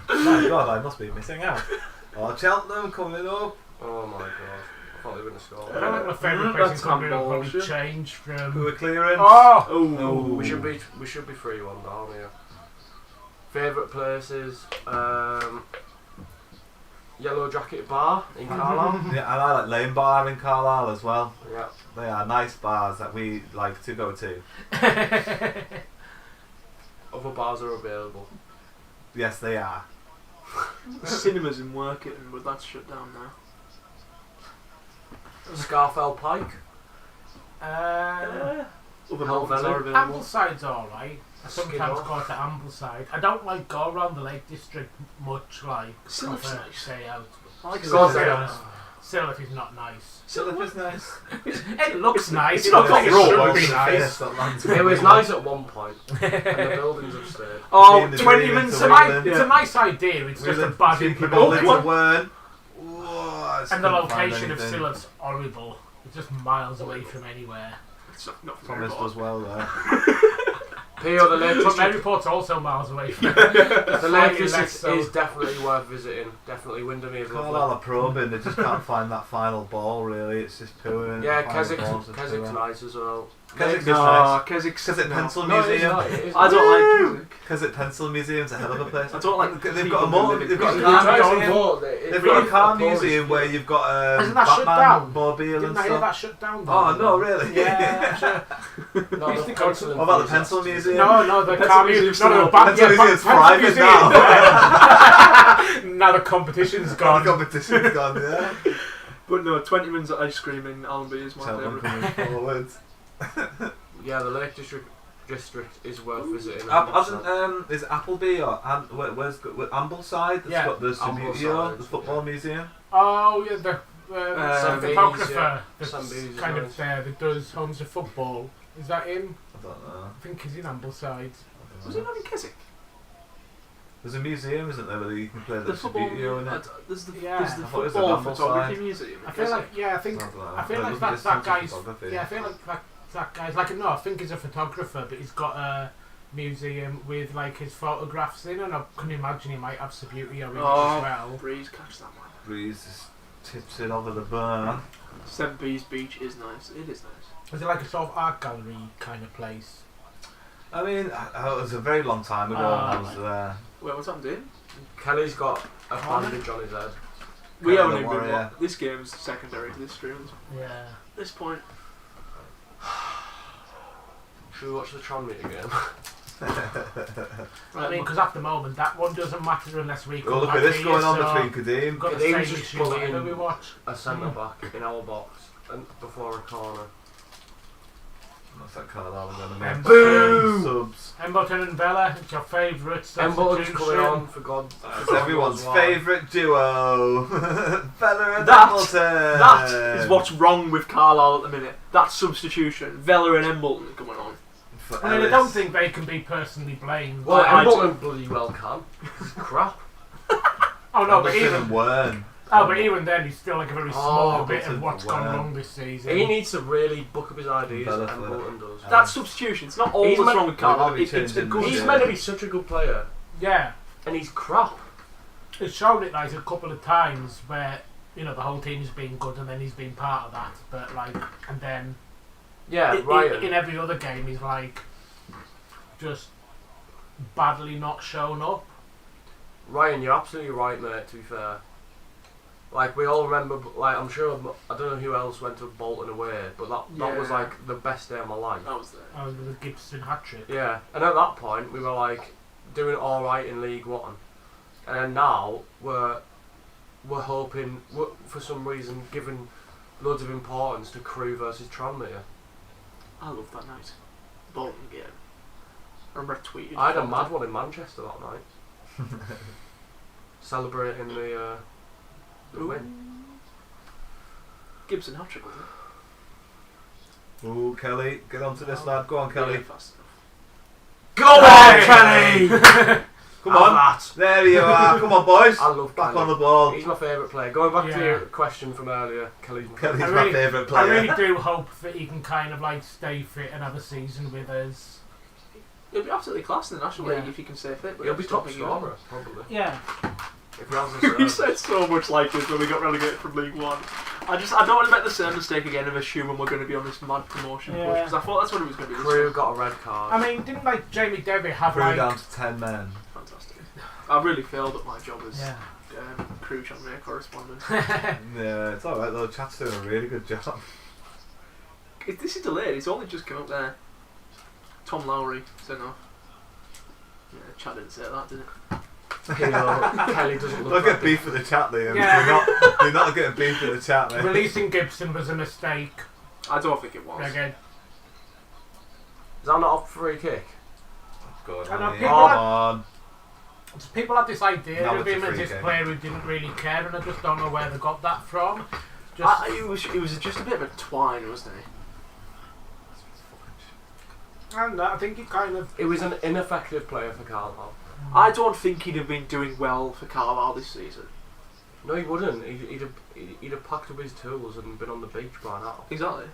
My God, I must be missing out. Oh, Cheltenham coming up. Oh my god. I thought they were going to score. I feel like my favourite that's place in Cumbria will probably handball, change Who from. are clearance? Oh! Oh, We should be 3-1 down here. Favourite places, Yellow Jacket Bar in Carlisle. Yeah, and I like Lane Bar in Carlisle as well. Yeah. They are nice bars that we like to go to. Other bars are available. Yes, they are. the cinemas in Working, but that's shut down now. Scarfell Pike. Other Hell mountains Valley. are available. Ambleside's alright. I sometimes Skiddaw. go to Ambleside. I don't like go around the Lake District much, like Silliff's proper nice. stay out. I like Silliff Silliff. Silliff is not nice. Silliff is nice. It looks nice. it's not It got should raw, be it's nice. It was nice at one point, and the buildings have stayed. Oh, Between the 20 Dream minutes and a the night. It's a nice idea. It's just a bad implementation. And the location of Silliff's horrible. It's just miles away from anywhere. It's not Thomas does well there. Pio, the Lake But District, Maryport's also miles away from it. the Lake Slightly less District so. is definitely worth visiting. Definitely Windermere is Carlisle lovely. are probing, they just can't find that final ball really, it's just poor. Yeah, The final ball's just Kezzik's poor. nice as well. Keswick is No, nice. Keswick's Keswick no. Pencil No, it is Museum. not, it is I not. don't like Keswick. Keswick Pencil Museum's a hell of a place. I don't like They've people got a who more, live they've got a in car Keswick. museum. They've got a car museum where you've got Isn't that shut Batman down? mobile Didn't and I hear stuff. that shut down? Oh no, really? Yeah, I'm sure. No, Used the to go pencil to- and What about the freeze, Pencil that's- Museum? No, the Pencil car Museum's museum. No, still the back. Pencil Yeah, Museum's Pencil private Museum. now. Now the competition's The gone. competition's gone, yeah. But no, 20 minutes of ice cream in Allenby is my Cheltenham favourite. coming forward. Yeah, the Lake District is worth visiting. Is it Appleby or where's Ambleside? That's Yeah. got the Ambleside, Subbuteo, the football museum. Oh yeah, the Sambies, photographer yeah. that's Sambies is kind nice. of there that does homes of football. Is that him? I don't know. I think he's in Ambleside. Was it not in Keswick? There's a museum, isn't there, where you can play the The football. Subbuteo in it? There's the Yeah. there's I the thought it was football an Ambleside. photography museum. in I feel like Keswick. I think I don't know. I feel But like look that at this guy's photography. I feel like that guy's like no, I think he's a photographer, but he's got a museum with like his photographs in, and I can imagine he might have Subbuteo in it Oh. as well. Breeze, catch that one. Breeze just tips it over the burn. St. Bees Beach is nice. It is nice. Is it like a sort of art gallery kind of place? I mean, it was a very long time ago when I was there. Wait, what's that doing? Kelly's got a bandage on his head. We Kind of haven't even been. warrior. This game's secondary to this stream. Yeah. At this point, Should we watch the Tranmere game? I mean, because at the moment that one doesn't matter unless we. Well, come look back at this here, going on so between Kadeem. we've got the Kadeem's same just issue bullying- whatever we watch. A centre back in our box and before a corner. What's that Carlisle are going to make? Boom! Subs. Embleton and Bella, it's your favourite Embleton's substitution. coming on for God. It's everyone's favourite duo. Vella and That- Embleton. that is what's wrong with Carlisle at the minute. That substitution, Vella and Embleton coming on. For I mean, I Ellis. don't think they can be personally blamed. Well, I Embleton bloody well can. It's crap. Oh no, but Embleton even and Wern. then, he's still like a very small Oh, bit of Embleton what's and gone Wern. wrong this season. He needs to really book up his ideas. Bella And for- Embleton does. That substitution, it's not all He's that's meant- wrong with They're gonna Carlisle. be It's a changing good. the He's Yeah. meant to be such a good player, Yeah, and he's crap. it's shown it like a couple of times where the whole team's been good and then he's been part of that, but like, and then Yeah, in every other game he's like just badly not shown up. Ryan, you're absolutely right, mate, to be fair. Like, we all remember, like, I'm sure, I don't know who else went to Bolton away, but that was, Yeah. like, the best day of my life. That was there. With the Gibson hat trick. Yeah, and at that point, we were, like, doing alright in League One. And then now, we're hoping, for some reason, giving loads of importance to Crewe versus Tranmere. I love that night. Bolton game. I remember I tweeted. I had a mad one in Manchester that night. Celebrating the win. Gibson hat trick, wasn't it? Ooh, Kelly, get onto this lad. Go on, Kelly. Yeah, fast enough. Go on, Kelly! Come Have on. that. There you are. Come on, boys. I love Back Kelly. on the ball. He's my favourite player. Going back to Yeah. your question from earlier, Kelly's my Kelly's I my really- favourite I player. really do hope that he can kind of like stay fit and have a season with us. He'll be absolutely class in the National Yeah. League if he can stay fit. But He'll I be just don't top think he will. scorer, probably. Yeah. If he has the We service. said so much like this when we got relegated from League One. I don't want to make the same mistake again of assuming we're going to be on this mad promotion push, Yeah. because I thought that's what it was going to be. this Crew time. got a red card. I mean, didn't like Jamie Devy have Crew like? down to 10 men. Fantastic. I really failed at my job as Yeah. crew Cheltenham correspondent. Yeah, it's alright though. Chat's doing a really good job. This is delayed. It's only just come up there. Tom Lowry sent off. Yeah, Chad didn't say that, did it? Kelly doesn't look Don't like get beef with the chat, Liam. Yeah. You're not getting beef with the chat, mate. Releasing Gibson was a mistake. I don't think it was. Again. Is that not a free kick? Good I know, on, people Liam. are- Come on. People had this idea Now of it's a him as free this kick. player who didn't really care, and I just don't know where they got that from. Just It was just a bit of a twine, wasn't he? and I think he kind of. It was an ineffective player for Carlisle. I don't think he'd have been doing well for Carlisle this season. No, he wouldn't. He'd have packed up his tools and been on the beach by now. Exactly.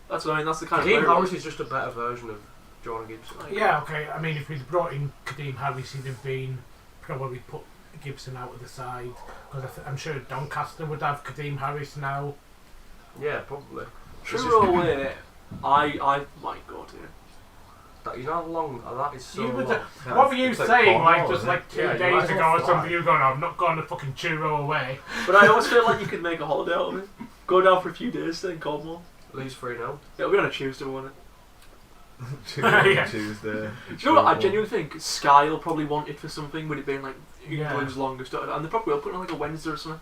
That's what I mean. That's the kind Kadeem of player. Harris is just a better version of John Gibson. Yeah, okay. I mean, if we'd brought in Kadeem Harris, he'd have been probably put Gibson out of the side, because I'm sure Doncaster would have Kadeem Harris now. Yeah, probably. True or away, I might go to. That, you know how long that is so You would- long. What were you It's like saying, Cornwall, like just isn't like 2 Yeah, you might days as ago well or fly. something? You going, I'm not going to fucking churro away. But I always feel like you could make a holiday out of it. Go down for a few days, stay in Cornwall. Lose 3-0. It'll be on a Tuesday, won't it? Yeah. Tuesday. Do you know what? I genuinely think Sky will probably want it for something, with it being like Yeah. England's longest, and they probably will put it on like a Wednesday or something.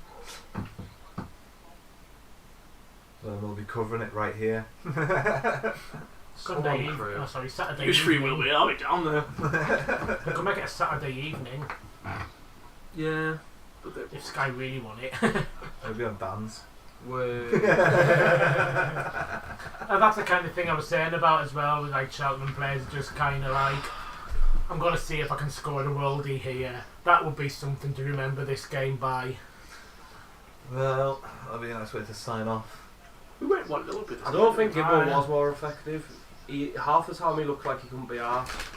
We'll be covering it right here. Sunday Crew. evening. Oh, sorry, Saturday Who's free will evening. be? I'll be down there. We could make it a Saturday evening Yeah. But they- if Sky really want it. It'll be on bands. And that's the kind of thing I was saying about as well, with like Cheltenham players just kind of like, I'm going to see if I can score a worldie here. That would be something to remember this game by. Well, that'll be a nice way to sign off. we went one little bit. I don't think Gibbo Yeah. was more effective. Half the time he looked like he couldn't be arsed.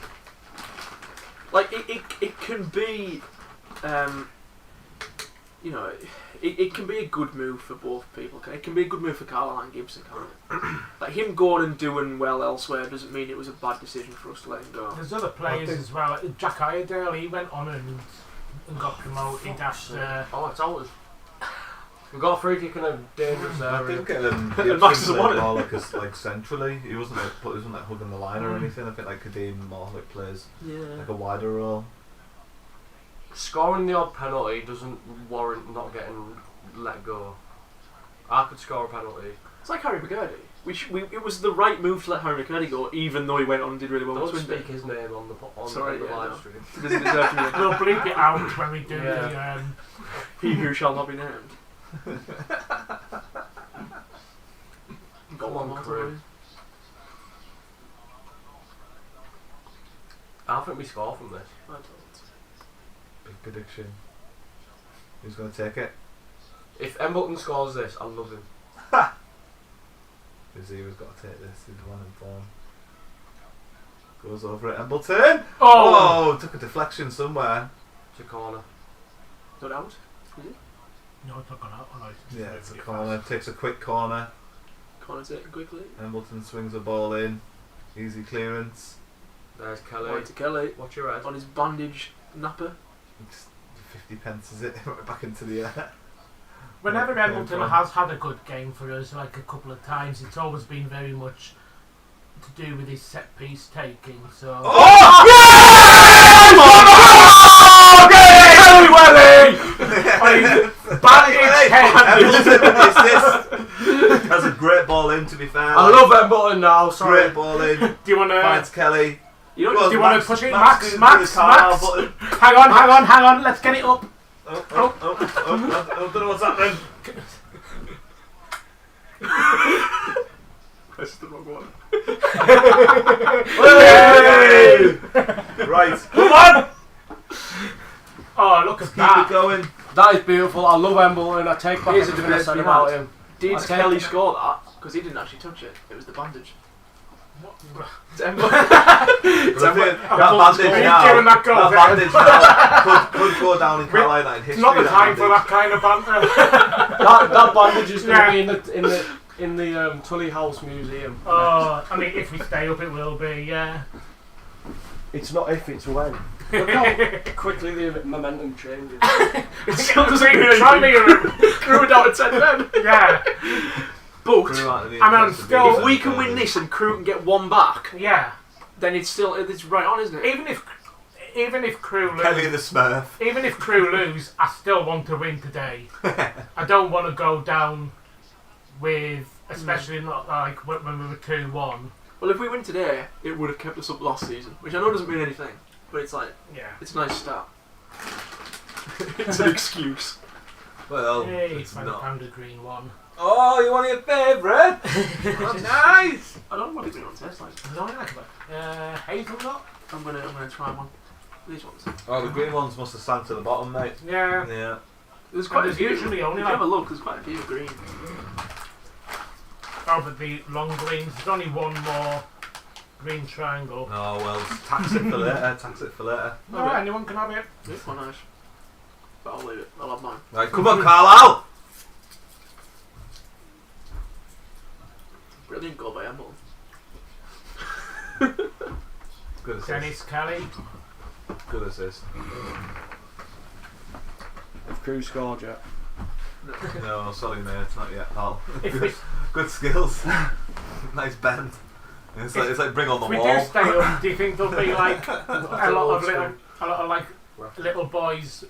Like it can be, you know, it can be a good move for both people. It can be a good move for Carlisle and Gibson, can't it? Like him going and doing well elsewhere doesn't mean it was a bad decision for us to let him go. There's other players as well. Like Jack Iredale, he went on and got promoted after. Oh, it's ours. We got a free kick in a dangerous I area. think Max Gibson doesn't want played it. more like centrally. He wasn't like hugging the line or anything. I think like Kadeem more like plays Yeah. like a wider role. Scoring the odd penalty doesn't warrant not getting let go. I could score a penalty. It's like Harry McGurdy. It was the right move to let Harry McGurdy go, even though he went on and did really well. Don't with speak Swindon. his name on the Sorry, the yeah, live no. stream. He doesn't deserve to be. We'll bleep it out when we do Yeah. He who shall not be named. Come on, more Crew. to I think we score from this. I don't. Big prediction. Who's going to take it? If Embleton scores this, I love him. Who's got to take this? Who's one in form? Goes over at Embleton. Oh! Oh, took a deflection somewhere. It's a corner. Not out. No, it's not gone out. Oh, no, it's Yeah, it's a really corner. fast. Takes a quick corner. Can't take it quickly. Embleton swings the ball in. Easy clearance. There's Kelly. Point to Kelly Watch your head. on his bandage napper. Just 50 pence is it? Right back into the air. Whenever Where it came Embleton from. has had a good game for us, like a couple of times, it's always been very much to do with his set piece taking. So. Bandage head. Embleton with the assist. That's a great ball in, to be fair. I love Embleton now, sorry. Great ball in. Do you want to? Finds Kelly. You Well, Do you want Max- to push it, Max Max? did Max, the Carlisle Max. button. Hang on. Let's get it up. I don't know what's happening. That's the wrong one. Hey! Right, come on! Oh, look at Keep it that. going. That is beautiful. I love Embleton. I take back Here's a everything I debate said to be about had. him. Did Okay. Kelly score that? Because he didn't actually touch it. It was the bandage. Denver. That bandage Doing now, that goal, that bandage now could go down in Carlisle United history. It's not the that time for bandage. that kind of banter. that bandage is going to Yeah. be in the Tully House Museum. Oh, I mean, if we stay up, it will be. Yeah. It's not if, it's when. Look how quickly the momentum changes. It still doesn't mean anything. Crew down to 10 men. Yeah. But Grew out of the I mean, I'm interest of still- being if we can there. win this and Crew can get one back, Yeah. then it's right on, isn't it? Even if Crew lose, Kelly the Smurf. even if Crew lose, I still want to win today. I don't want to go down with, especially not like when we were 2-1. Well, if we win today, it would have kept us up last season, which I know doesn't mean anything, but it's like, Yeah. it's a nice start. It's an excuse. Well, Hey, it's not. found a green one. Oh, you want your favourite? That's nice. I don't know what the green one tastes like. I don't like it. Hazelnut. I'm gonna try one. These ones. Oh, the green ones must have sank to the bottom, mate. Yeah. Yeah. There's quite a there's few. usually only If you have a like, look, there's quite a few green. oh, but the long greens. There's only one more green triangle. Oh well, tax it for later. Tax it for later. No, anyone can have it. This one nice. But I'll leave it. I'll have mine. Right, come on, Carlisle. Brilliant goal by Emble. Good assist. Dennis Kelly. Good assist. If Crew scored yet. No, sorry mate, not yet, pal. If we, Good skills. Nice bend. It's like bring on the if we do wall. stay up, do you think there'll be like a lot of like little boys?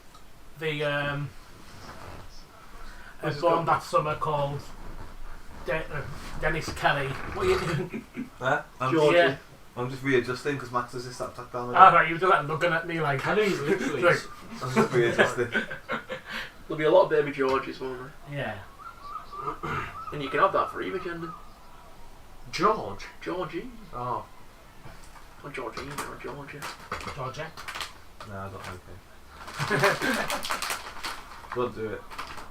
The What's his born called? that summer called Dennis Kelly. What are you doing? Huh? Georgie. Yeah. I'm just readjusting because Max has just tapped down Oh, right, you were just like looking at me like. Kelly's literally. Like, I'm just readjusting. There'll be a lot of baby Georges, won't there? yeah. And you can have that free weekend. George? Georgie. Oh. Or Georgina or Georgia. Georgia. No, I don't like it. We'll do it.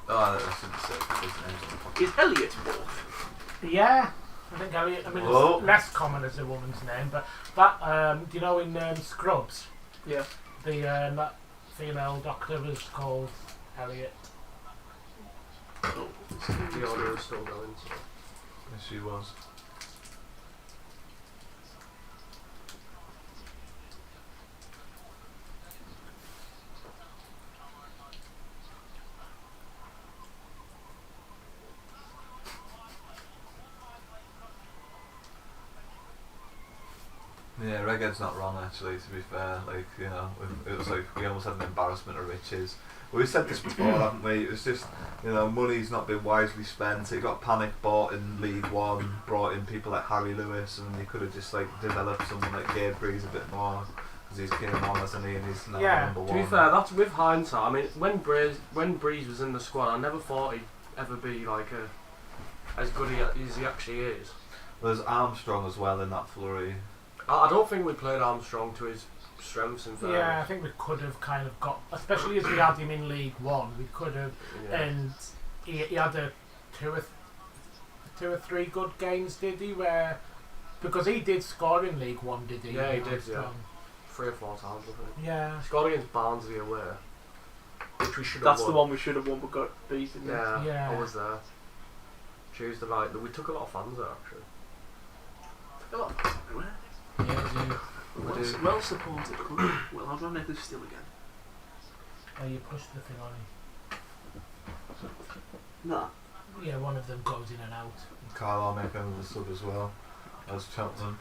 Oh, I shouldn't say it, his name's on the podcast. Is Elliot both? Yeah. I think Elliot. I mean, Whoa. it's less common as a woman's name, but that. Do you know in Scrubs, Yeah. the that female doctor was called Elliot. Oh, The order is still going, so. Yes, she was. Yeah, Reggae's not wrong actually, to be fair. Like, you know, it was like we almost had an embarrassment of riches. We've said this before, haven't we? It was just, you know, money's not been wisely spent. It got panic bought in League One, brought in people like Harry Lewis, and you could have just like developed someone like Gabe Breeze a bit more because he's king on, isn't he? And he's now Yeah, number To one. be fair, that's with hindsight. I mean, when Breeze was in the squad, I never thought he'd ever be like as good as he actually is. There's Armstrong as well in that flurry. I don't think we played Armstrong to his strengths in fairness. Yeah, I think we could have kind of got, especially as we had him in League One, we could have, Yeah. and he had a two or three good games, did he? Where because he did score in League One, did he? Yeah, he did, Armstrong? 3 or 4 times, I think. Yeah. He scored against Barnsley away, which we should have That's won. the one we should have won but got beaten. Yeah, Yeah. I was there. Tuesday night. We took a lot of fans there, actually. A lot of us everywhere. Yeah, Well supported club. Well, I've run this still again. oh, you pushed the thing on him. Nah. Yeah, one of them goes in and out. Carlisle making the sub as well as Cheltenham.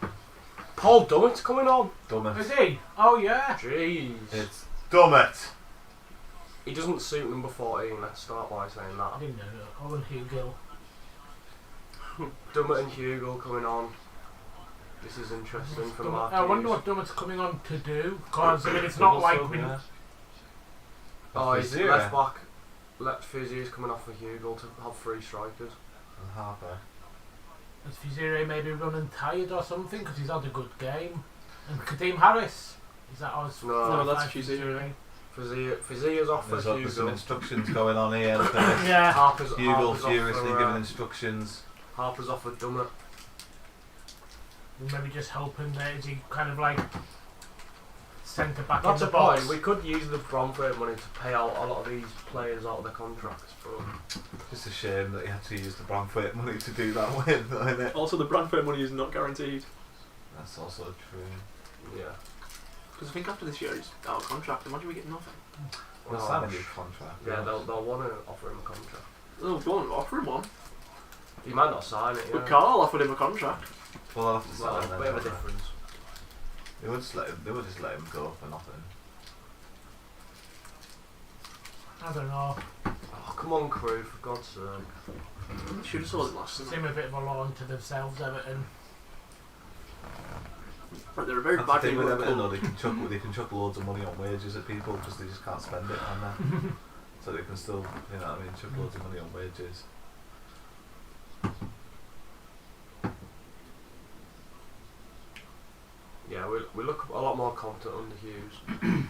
Paul Dummett's coming on. Dummett. Is he? Oh yeah. Jeez. It's Dummett. He doesn't suit number 14. Let's start by saying I that. didn't know. Owen Hugill. Dummett and Hugo coming on. This is interesting for Mark. I wonder what Dummett's coming on to do. Because I mean, it's not like we. Yeah. Oh, he's Fizzier. left back. Left Fizzier's coming off for Hugo to have 3 strikers. And Harper. Is Fizire maybe running tired or something? Because he's had a good game. And Kadeem Harris. Is that ours? No, that's Fizire. Fizzier's off for There's some Hugo. instructions going on here. Look at this. Yeah. Hugo Harper's off furiously for, giving instructions. Harper's off for Dummett. Maybe just hoping that is he kind of like centre back That's in a the box. point. We could use the Bromford money to pay out a lot of these players out of their contracts, but Just a shame that you had to use the Bramford money to do that win, isn't it? Also, the Brandford money is not guaranteed. That's also true. yeah. Because I think after this year he's out of contract. Imagine we get nothing. Well, No, sign a new contract. Yeah, they'll want to offer him a contract. Oh, go on, offer him one. He might not sign it. But Carl offered him a contract. Well, I'll have to Well, sign a then, bit of a won't they? difference. They would just let him go for nothing. I don't know. Oh, come on, crew, for God's sake. Should have saw it last Seem season. a bit of a law unto themselves, Everton. But they're a very That's the bad thing with England Everton, club. though, they can chuck loads of money on wages at people because they just can't spend it on that. So they can still, you know what I mean, chuck loads of money on wages. Yeah, we look a lot more competent under Hughes.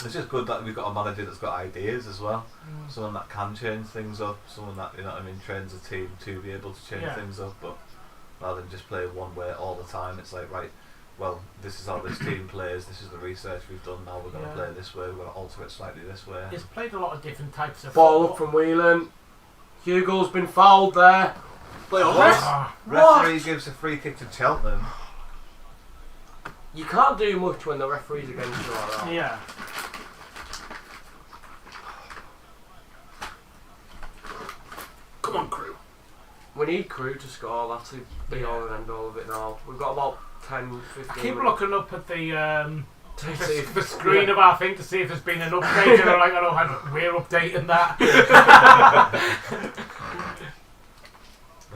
It's just good that we've got a manager that's got ideas as well. Someone that can change things up, someone that, you know what I mean, trains a team to be able to change Yeah. things up, but rather than just play one way all the time, it's like, right, well, this is how this team plays, this is the research we've done, now we're going to Yeah. play this way, we're going to alter it slightly this way. He's played a lot of different types of Ball up football. from Whelan. Hugo's been fouled there. Play on What? this. Ah, Referee gives a free kick to Cheltenham. You can't do much when the referee's against you like that. yeah. Come on, crew. We need crew to score. That's the be all and end all of it now. We've got about 10, 15 I keep minutes looking up at the to see if- the screen of our thing to see if there's been an update, and I'm like, oh, hang on, we're updating that.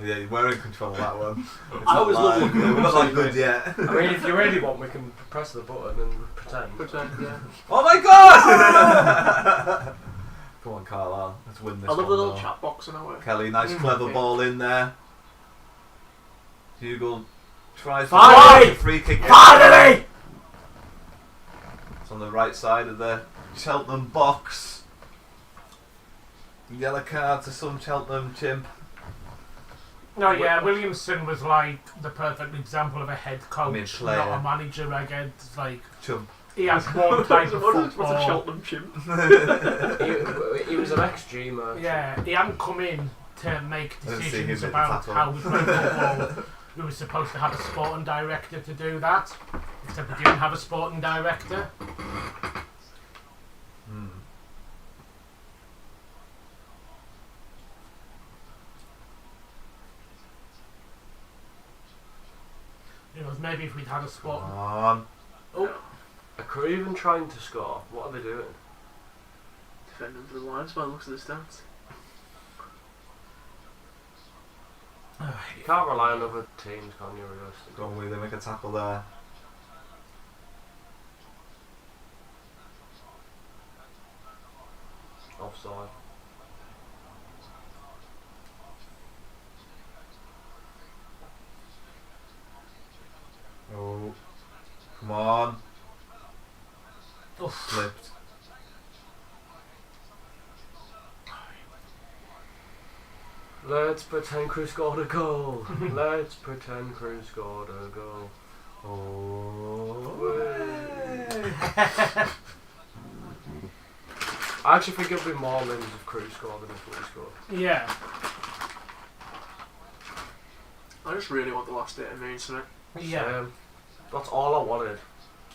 Yeah, we're in control of that one. It's I not was live. looking- We're not that good yet. I mean, if you really want, we can press the button and pretend. Pretend, yeah. Oh my god! Come on, Carlisle, let's win this I love one the little now. chat box in our way. Kelly, nice clever ball in there. Hugo tries Finally! to free kick. Finally! It's on the right side of the Cheltenham box. Yellow card to some Cheltenham chimp. No, yeah, Williamson was like the perfect example of a head coach, I mean, player. not a manager. Again, it's like Chump. he has one type of What's a football. Cheltenham chimp? He was an ex-G man. Yeah, he hadn't come in to make I didn't see decisions him about tackle. how we play football. We were supposed to have a sporting director to do that, except we didn't have a sporting director. Hmm. You know, maybe if we'd had a Come sporting. on. Oh, Are crew even trying to score? What are they doing? Defending for the Lions by the looks of the stats. You can't rely on other teams, can you, realistically? Go on, they make a tackle there. Offside. Oh. Come on. oh. Slipped. Let's pretend crew scored a goal. Let's pretend crew scored a goal. Oh. I actually think it'll be more wins if crew scored than if we scored. Yeah. I just really want the last 8 minutes in it. Yeah. That's all I wanted.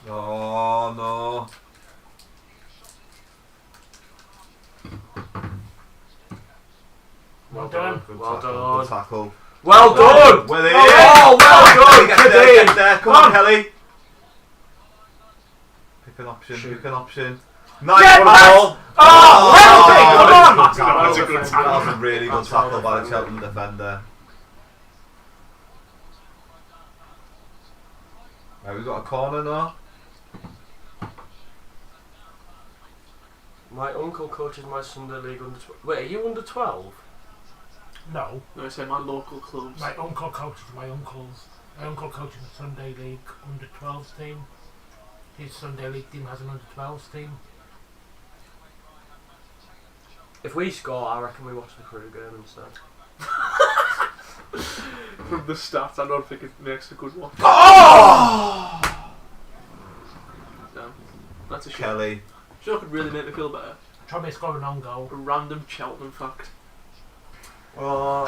Oh no. Well done. Good Well tackle. done. Good tackle. Well done! Well, it Oh, well done, Get there, Kadeem! get there. Come on, Kelly. Pick an option. Shoot. Pick an option. Nice Get one, back! ball. Oh, well Welty, done. come on! That's a good tackle. That was a really good That's well tackle by the defended. Cheltenham defender. Right, we've got a corner now. My uncle coaches my Sunday league under 12. Wait, are you under 12? No, No, I say my local clubs. my uncle coaches my uncle's. My uncle coaches the Sunday League under 12s team. His Sunday League team has an under 12s team. If we score, I reckon we watch the crew game instead. from the stats, I don't think it makes a good one. Oh! No, that's a shame. Kelly. Sure could really make me feel better. Tranmere scored an own goal. A random Cheltenham fact. Oh.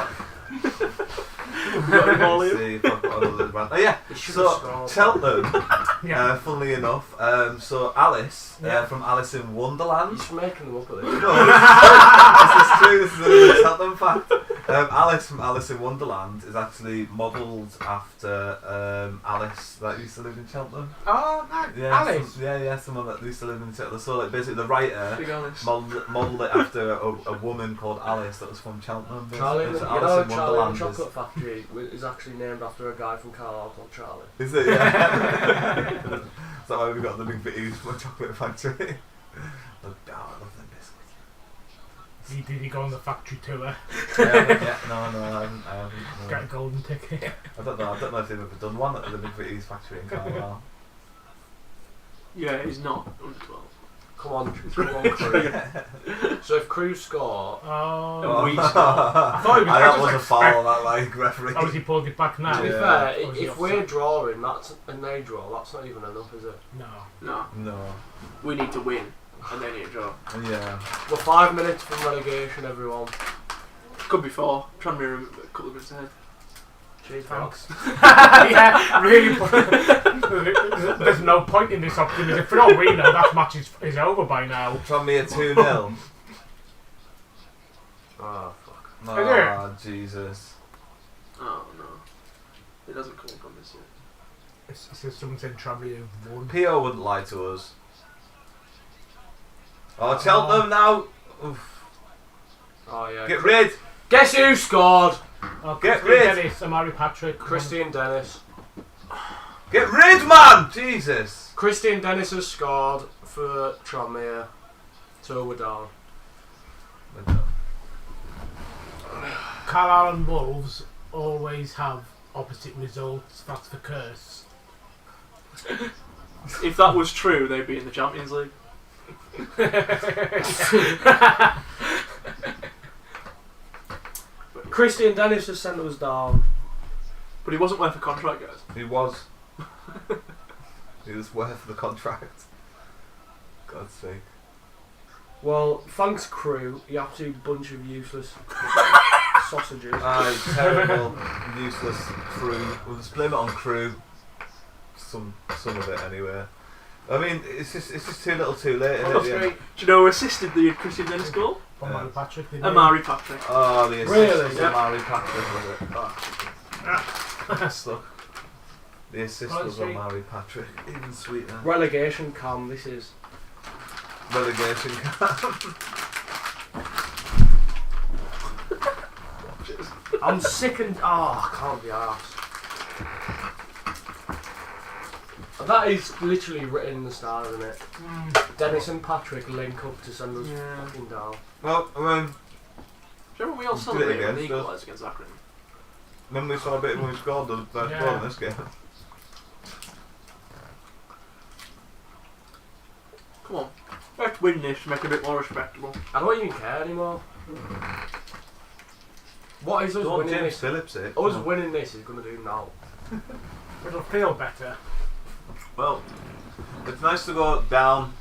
Got him all in. See if I've got another rant. Oh yeah, He should so have scored. Cheltenham, Yeah. funnily enough, so Alice, Yeah. from Alice in Wonderland. He's making them up a No, little. this is true, this is another Cheltenham fact. Alice from Alice in Wonderland is actually modelled after Alice that used to live in Cheltenham. Oh, nice. Yeah, Alice. someone that used to live in Cheltenham. So like basically the writer Big Alice. modelled it after a woman called Alice that was from Cheltenham. Charlie, basically. you So know, Alice in Charlie and Wonderland the Chocolate Factory is actually named after a guy from Carlisle called Charlie. is it? Yeah. Is that why we got the big bit from a chocolate factory? Oh, I love them biscuits. Did he go on the factory tour? Yeah, no, I haven't. No. Get a golden ticket. I don't know if they've ever done one at the Big Vitties factory in Carlisle. Yeah, he's not under 12. Come on, Crew. So if Crew score, Oh. And we score. I thought it was. I that just was a expect- foul, that like referee. Obviously pulled it back now. to be Yeah. fair, Obviously if we're offside. drawing and they draw, that's not even enough, is it? No. No, No. we need to win, and they need to draw. Yeah. We're 5 minutes from relegation, everyone. Could be 4. Tranmere a couple of minutes ahead. Cheers, Thanks. Yeah, really. There's no point in this optimism. For all we know, that match is over by now. Tranmere 2-0. Oh, fuck. Oh, Jesus. Oh no, it doesn't come from this yet. It says someone said Tranmere won. P.O. wouldn't lie to us. Oh, Cheltenham now. Oof. Oh, yeah. Get rid. Guess who scored? Oh, Get Christian rid. Dennis, Amari Patrick. Christian Dennis. Get rid, man. Jesus. Christian Dennis has scored for Tranmere. So we're down. Carlisle and Wolves always have opposite results. That's the curse. If that was true, they'd be in the Champions League. Christian Dennis has sent us down. But he wasn't worth a contract, guys. He was. He was worth the contract. God's sake. Well, thanks, Crew, you absolute bunch of useless sausages. Aye, terrible, useless crew. We'll just blame it on crew. Some of it anyway. I mean, it's just too little, too late. Oh, Isn't it? do you know who assisted the Christian Dennis goal? Amari Patrick. Didn't Amari Patrick. Oh, the assist Really? was Yeah. Amari Patrick, was it? Oh, look. The assist Quite was sweet. Amari Patrick. Even sweeter. Relegation cam, this is. Relegation camp. I'm sick and. Oh, I can't be arsed. That is literally written in the stars, isn't it? Dennis and Patrick link up to send us Yeah. fucking down. Well, I mean, Do you remember we all Did it celebrated again, when they still. equalised against Akron? then we saw a bit when we scored the first Yeah. goal in this game. Come on. Let's win this to make it a bit more respectable. I don't even care anymore. What is us Don't winning James this? Phillips it. Us winning this is going to do now. It'll feel better. Well, it's nice to go down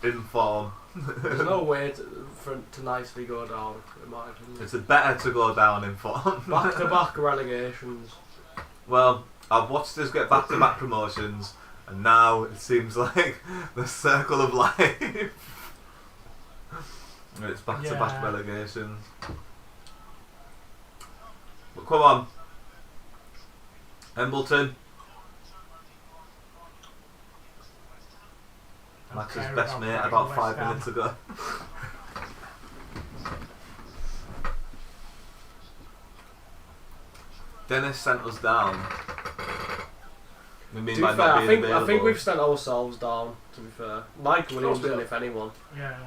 in form. There's no way to nicely go down, in my opinion. It's better to go down in form. Back-to-back relegations. Well, I've watched us get back-to-back promotions, and now it seems like the circle of life. It's back-to-back Yeah. relegations. But come on, Embleton. Max's care best about mate fighting about West 5 Ham. minutes ago. Dennis sent us down. We mean To be by fair, not I being think available. we've sent ourselves down, to be fair. Mike Williamson, yeah. if anyone. Yeah.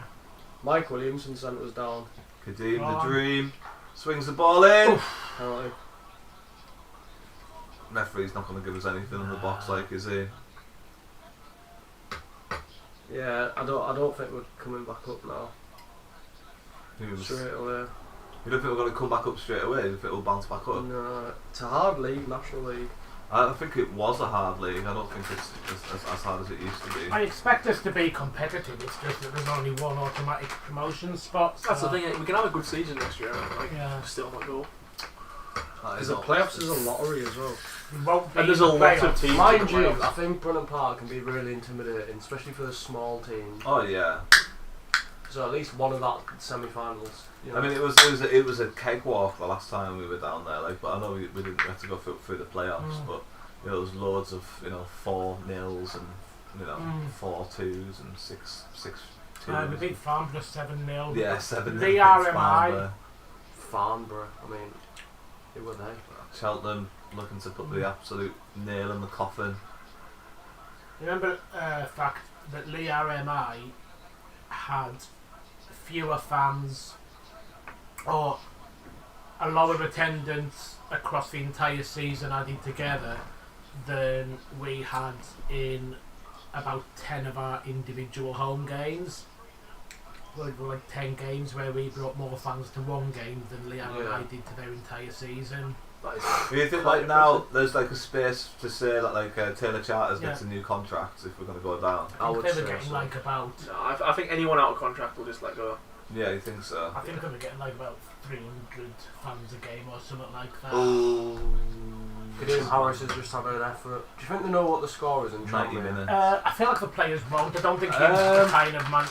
Mike Williamson sent us down. Kadeem Go the on. Dream swings the ball in. Penalty. Referee's not going to give us anything on the box, like, is he? Yeah, I don't think we're coming back up now. He was Straight away. You don't think we're going to come back up straight away? You don't think it'll bounce back up? No, it's a hard league, National League. I think it was a hard league. I don't think it's as hard as it used to be. I expect us to be competitive. It's just that there's only one automatic promotion spot. That's the so- thing. We can have a good season next year. Like, Yeah. still not go. Because the playoffs is a lottery as well. We won't be And there's in a the lot of playoffs. teams. Mind in the you, playoffs. I think Brunton Park can be really intimidating, especially for the small teams. Oh yeah. So at least one of that semi-finals. You know. I mean, it was a cakewalk the last time we were down there. Like, but I know we didn't have to go through the playoffs, but you know, there was loads of 4-0s and 4-2s and 6-2s. We beat Farnborough 7-0. Yeah, 7-0. The RMI. Farnborough. I mean, who were they? Cheltenham looking to put the absolute nail in the coffin. Remember the fact that Lee RMI had fewer fans or a lower attendance across the entire season added together than we had in about 10 of our individual home games. Like 10 games where we brought more fans to one game than Lee RMI did to their entire season. Do you think like now there's like a space to say that like Taylor Charters gets a new contract if we're going to go down? I think would they were say getting so. like about. No, I think anyone out of contract will just let go. Yeah, you think so? I think they were getting like about 300 fans a game or something like that. Oh, Kadeem Harris has just had an effort. Do you think they know what the score is in 90 Tranmere? minutes. I feel like the players won't. I don't think he's the kind of man.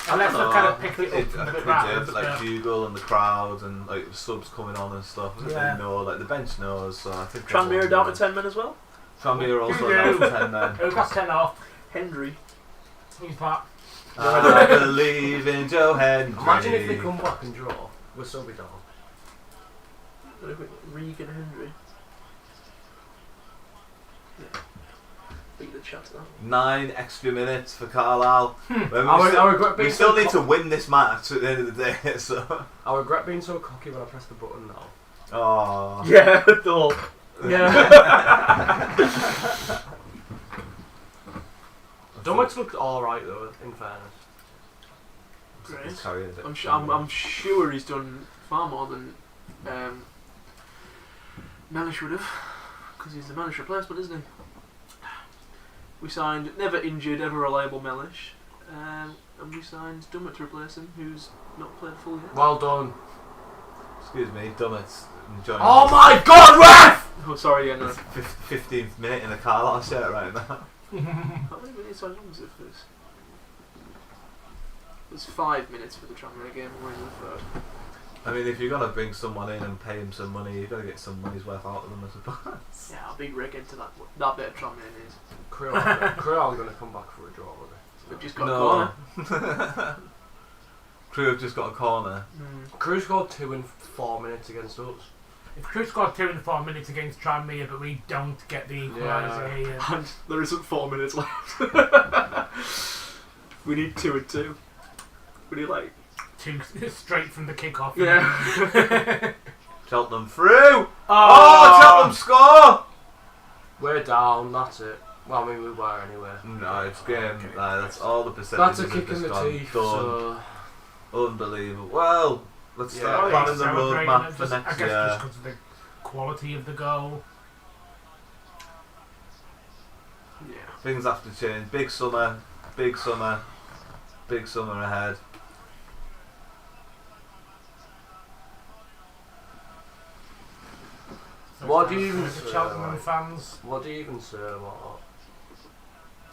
Unless they kind of pick it up from the crowd. But like Bugle and the crowd and like the subs coming on and stuff. I think they know, like the bench knows. So I think Tranmere down to 10 men as well. Tranmere also Who down knew? to 10 men. Who got 10 off? Henry. Who's that? I believe in Joe Henry. Imagine if they come back and draw. We'll still be down. Regan Henry. Yeah. Beat the chat to that. 9 extra minutes for Carlisle. When I regret we being still so need to win this match at the end of the day. So. I regret being so cocky when I pressed the button now. Oh. Yeah, dull. Yeah. Dummets looked alright though, in fairness. Great. I'm sure he's done far more than Mellish would have, because he's the Mellish replacement, isn't he? We signed never injured, ever reliable Mellish, and we signed Dummett to replace him, who's not played full yet. Well done. Excuse me, Dummett's enjoying. Oh my god, ref! Oh, sorry, yeah, no. 15th minute in a Carlisle shirt right now. How many minutes was it for this? It was 5 minutes for the Tranmere game, we're in the third. I mean, if you're gonna bring someone in and pay him some money, you've got to get some money's worth out of them, I suppose. Yeah, I'll big rig into that bit of Tranmere news. Crew are going to come back for a draw, will they? They've just got a corner. Crew have just got a corner. Crew scored 2 in 4 minutes against us. If Crew scored 2 in 4 minutes against Tranmere, but we don't get the equaliser here. And there isn't 4 minutes left. We need 2 and 2. We need like 2 straight from the kick-off. Yeah. Cheltenham through! Oh, Oh, Cheltenham score! We're down, that's it. Well, I mean, we were anyway. No, it's game. That's all the percentages. That's a kick in the teeth, done. so... Unbelievable. Well, let's Yeah. start planning the Celebrating roadmap it, for just- next I guess year. just because of the quality of the goal. Yeah. Things have to change. Big summer ahead. So What it's do you down even to the say, Cheltenham like- fans? What do you even say about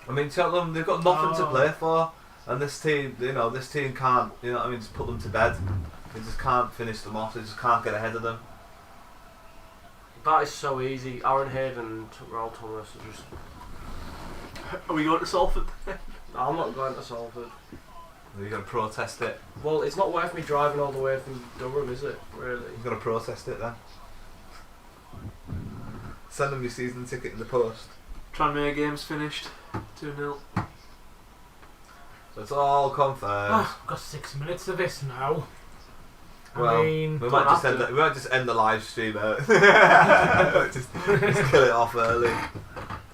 I mean, Cheltenham, they've got nothing to Oh. play for, and this team can't, just put them to bed. They just can't finish them off. They just can't get ahead of them. that? That is so easy. Aaron Hayden and Raul Thomas are just... Are we going to Salford? I'm not going to Salford. Are you going to protest it? Well, it's not worth me driving all the way from Durham, is it? Really? You're going to protest it then? Send them your season ticket in the post. Tranmere game's finished. 2-0. So it's all confirmed. We've got 6 minutes of this now. Well, I mean, we don't might just have end to. the, we might just end the live stream out. just kill it off early.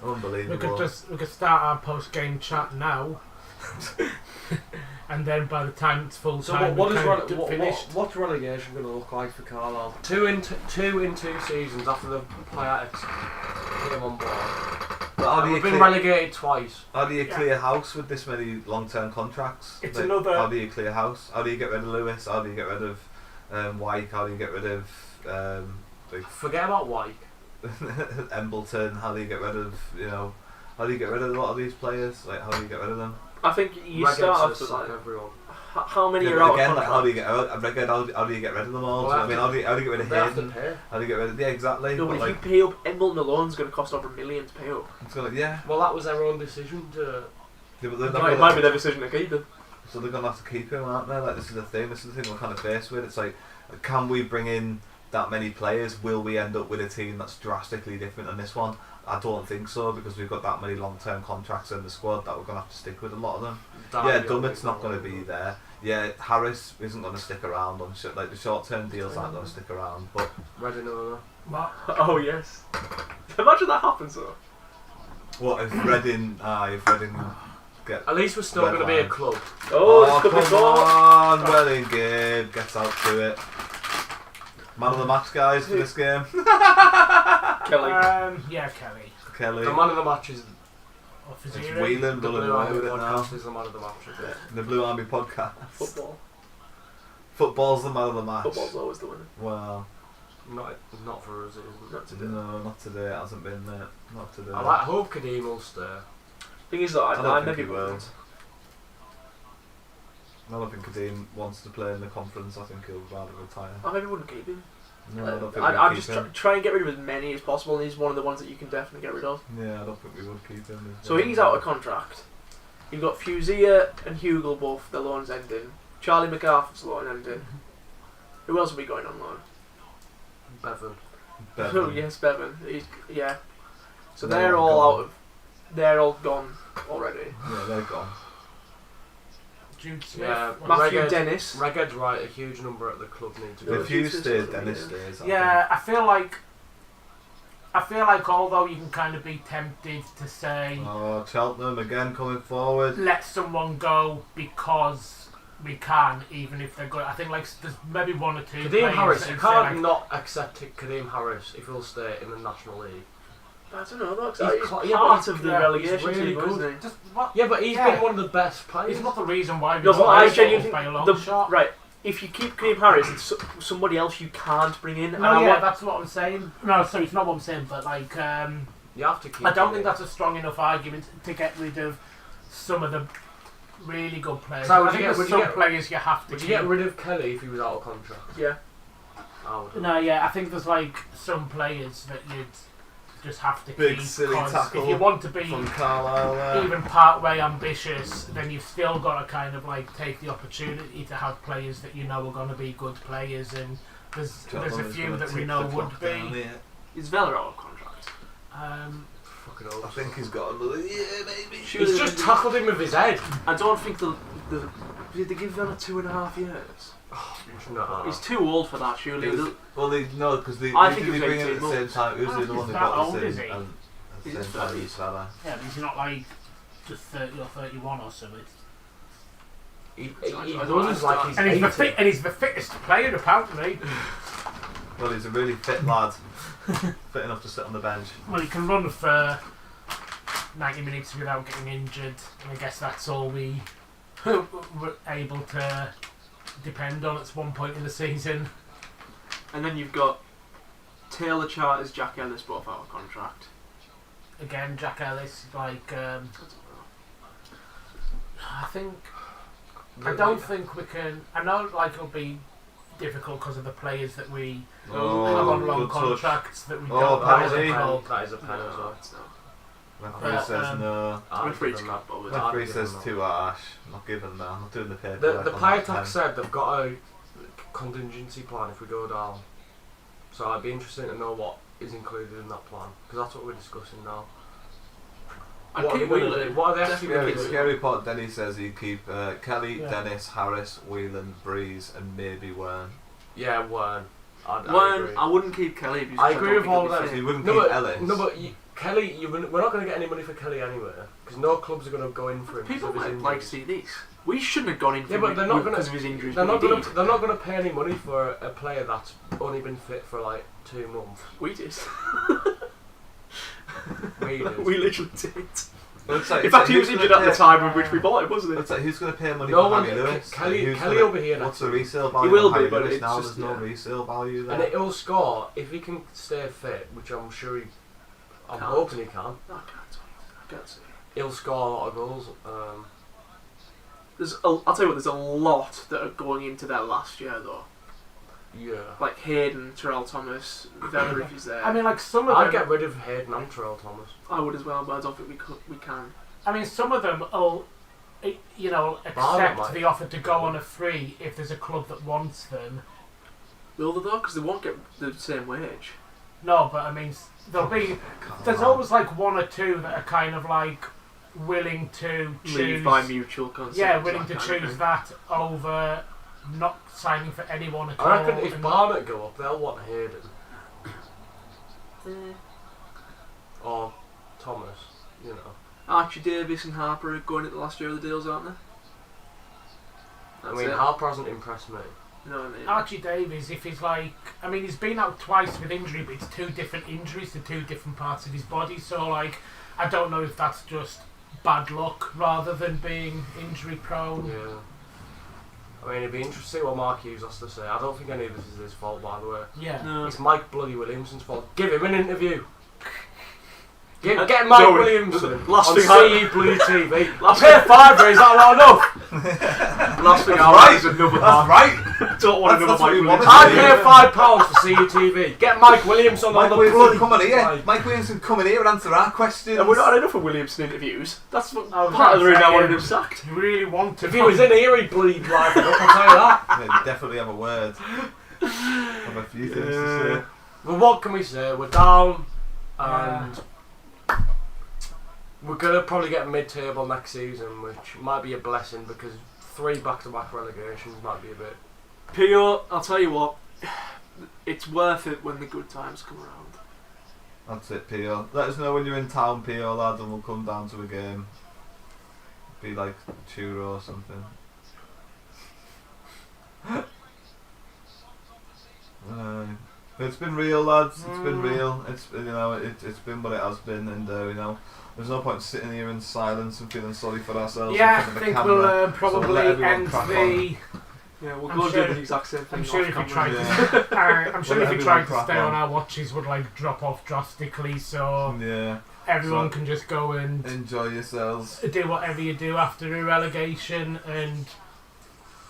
Unbelievable. we could start our post-game chat now. and then by the time it's full So time, finished. what's relegation going to look like for Carlisle? Two in 2 seasons after the Piatics came on board. But We've been relegated twice. How do you clear house with this many long-term contracts? It's Like, another. How do you clear house? How do you get rid of Lewis? How do you get rid of Wyke? How do you get rid of Forget about Wyke. Embleton? How do you get rid of How do you get rid of a lot of these players? Like, how do you get rid of them? I think you Regan start off says with sack like, everyone. how many Yeah, are but out again, of like, contract? how do you get rid of them all? Well, Do you know what I mean, how do you get rid of They have to Hayden? pay. How do you get rid of exactly? No, but but if like, you pay up, Embleton alone's going to cost over $1 million to pay up. it's gonna, yeah. Well, that was their own decision to. Yeah, but they're It not might, gonna- might be their decision to keep him. So they're gonna have to keep him, aren't they? Like, this is the thing. This is the thing we're kind of faced with. It's like, can we bring in that many players? Will we end up with a team that's drastically different than this one? I don't think so, because we've got that many long-term contracts in the squad that we're gonna have to stick with a lot of them. Yeah, Dummett's not going to be there. Yeah, Harris isn't going to stick around on like the short-term deals aren't going to stick around. But Reading over. What? Oh yes. Imagine that happens though. what if Reading? If Reading get? At least we're still Red going to be a line. club. Oh, it's come coming on, Welling Gabe gets out to it. Man of the match, guys, for this game. Kelly. Yeah, Kelly. Kelly. The man of the match is Or It's Faziri. Whelan the running Blue away Army with it now. podcast. Is the man of the match. Is it? The Blue Army podcast. Football. Football's the man of the match. Football's always the winner. Well, Not for us, it isn't. Not today. no, not today. It hasn't been there. Not today. I hope Kadeem will stay. Thing is that I I don't think never he will. would. I don't think Kadeem wants to play in the conference. I think he'll rather retire. I maybe wouldn't keep him. No, I don't think I'd we'd just keep him. try and get rid of as many as possible, and he's one of the ones that you can definitely get rid of. Yeah, I don't think we would keep him. So he's out of contract. You've got Fuzia and Hugel both, their loans ending. Charlie McArthur's loan ending. Who else will be going on loan? Bevan. Oh yes, Bevan. Yeah. So They're they're all all gone. out of. They're all gone already. Yeah, they're gone. Jude Smith. Yeah, Matthew Reged- Dennis. Reged's right. A huge number at the club need to go. If you Jesus, stayed, doesn't Dennis he? stays. Yeah, I feel like although you can kind of be tempted to say Oh, Cheltenham again coming forward. let someone go because we can, even if they're good. I think like there's maybe one or two. Kadeem players Harris. that You would can't say, like, not accept Kadeem Harris if he'll stay in the National League. I don't know. That's He's he's cl- part yeah, but of the yeah, relegation he's really team, good. isn't he? just what? Yeah, but he's Yeah. been one of the best players. It's not the reason why we No, but I decided to genuinely by a think long the shot. right. If you keep Kadeem Harris, it's somebody else you can't bring in. And No, I yeah, want, that's what I'm saying. No, sorry, it's not what I'm saying, but like, You have to keep. I don't him think in. that's a strong enough argument to get rid of some of the really good players. So I would think you get- there's would you some get- players you have to Would you keep. get rid of Kelly if he was out of contract? yeah. I would. No, yeah, I think there's like some players that you'd just have to Big keep. silly 'cause tackle if you want to be From Carlisle there. even part way ambitious, then you've still got to kind of like take the opportunity to have players that you know are going to be good players, and there's a Cheltenham is few gonna that we tick know the would clock down be. here. Is Vela out of contract? Fucking old. I think he's got another year, maybe. He's just tackled him with his head. I don't think the did they give Vela 2.5 years? No. He's too old for that, surely. Well, no, because they I did think they he was bring in 18 at the same months. time. Who's I the other think one he's who that got old, this is in? he? And at He's the in same time, 30s. he's Vela. Yeah, but he's not like just 30 or 31 or something. He I don't runs like he's And 80. he's the fittest player apparently. Well, he's a really fit lad. Fit enough to sit on the bench. Well, he can run for 90 minutes without getting injured, and I guess that's all we were able to depend on at one point in the season. And then you've got Taylor Charters, Jack Ellis, both out of contract. Again, Jack Ellis, like, I think, I don't think we can, I know like it'll be difficult because of the players that we have on long good touch. contracts that we Oh, don't That is a penalty. pen. That is a pen as well. It's not. Referee Yeah, says no. I'd Referee give him can't that. bother. I'd Referee give says him that. too harsh. Not giving that. I'm not doing the paper. The Piatac said they've got a contingency plan if we go down. So I'd be interested to know what is included in that plan, because that's what we're discussing now. I'd What are keep they gonna Whelan. do? What are they actually Definitely going to keep do? Scary Pot Denny says he'd keep Kelly, Yeah. Dennis, Harris, Whelan, Breeze, and maybe Wern. Yeah, Wern. I'd agree. I wouldn't keep Kelly. Because I don't agree with think all he'll of be them. So you wouldn't No, keep but- Ellis. No, but we're not going to get any money for Kelly anyway, because no clubs are going to go in for him. fit. People because of might his like injuries. see these. We shouldn't have gone in Yeah, but they're not because of his injuries. They're but not we going. They're not going to pay any money for a player that's only been fit for like 2 months. We did. We did. We literally did. Well, it's like, In fact, he was injured at the time in which we bought it, wasn't It's it? like, who's going to pay money No for one. Harry Lewis? Kelly Who's will gonna- be here What's next the week. resale value? He will of Harry be, but Lewis it's now. just, There's no yeah. resale value there. And he'll score if he can stay fit, which I'm sure he. I'm Can't. hoping he can. No, I can't see. He'll score a lot of goals. I'll tell you what, there's a lot that are going into that last year though. Yeah. Like Hayden, Terrell Thomas, Vela if he's there. I mean, like some of I'd them. get rid of Hayden and Terrell Thomas. I would as well, but I don't think we can. I mean, some of them will, you know, Barnet accept the offer to go on a free if there's a club that wants them. Will they though? Because they won't get the same wage. No, but I mean, there'll be. There's always like one or two that are kind of like willing to choose. Leave by mutual consent. Yeah, willing to that kind of choose thing. that over not signing for anyone at all. I reckon if and- Barnet go up, they'll want Hayden or Thomas. You know. Archie Davis and Harper are going into the last year of the deals, aren't they? I mean, Harper hasn't impressed me. You know what I mean? Archie Davies, if he's like, I mean, he's been out twice with injury, but it's 2 different injuries to 2 different parts of his body. So, like, I don't know if that's just bad luck rather than being injury prone. Yeah. I mean, it'd be interesting to see what Mark Hughes has to say. I don't think any of this is his fault, by the way. Yeah. No. It's Mike Bloody Williamson's fault. Give him an interview. Get No, Mike it- Williamson last on thing CE Bloody TV. I pay £5, is that not enough? Last thing That's I right. want is another That's Mark. right. Don't want That's another what we Mike wanted. Williams. I pay £5 for CE TV. Get Mike Williamson Mike on the Williamson bloody coming here. Like, Mike Williamson coming here and answer our questions. And we're not had enough of Williamson interviews. That's what I was part of the reason I saying, wanted him sacked. You really want to. if he was in here, he'd bleed live up, I'll tell you that. Yeah, definitely have a word. Have a few things to say. But what can we say? We're down, and we're going to probably get mid-table next season, which might be a blessing because 3 back-to-back relegations might be a bit... Pio, I'll tell you what, it's worth it when the good times come around. That's it, Pio. Let us know when you're in town, Pio, lad, and we'll come down to a game. Be like churro or something. It's been real, lads. It's been real. It's it's been what it has been, and you know, there's no point sitting here in silence and feeling sorry for ourselves. Yeah, in I front of a think camera. we'll So we'll probably let everyone end crack the. Yeah, we'll I'm go sure- and do the exact same thing. I'm sure off if we camera. tried to, I'm sure We'll if we let tried everyone to crack stay on on. our watches, would like drop off drastically. So Yeah, everyone So- can just go and enjoy yourselves. do whatever you do after a relegation and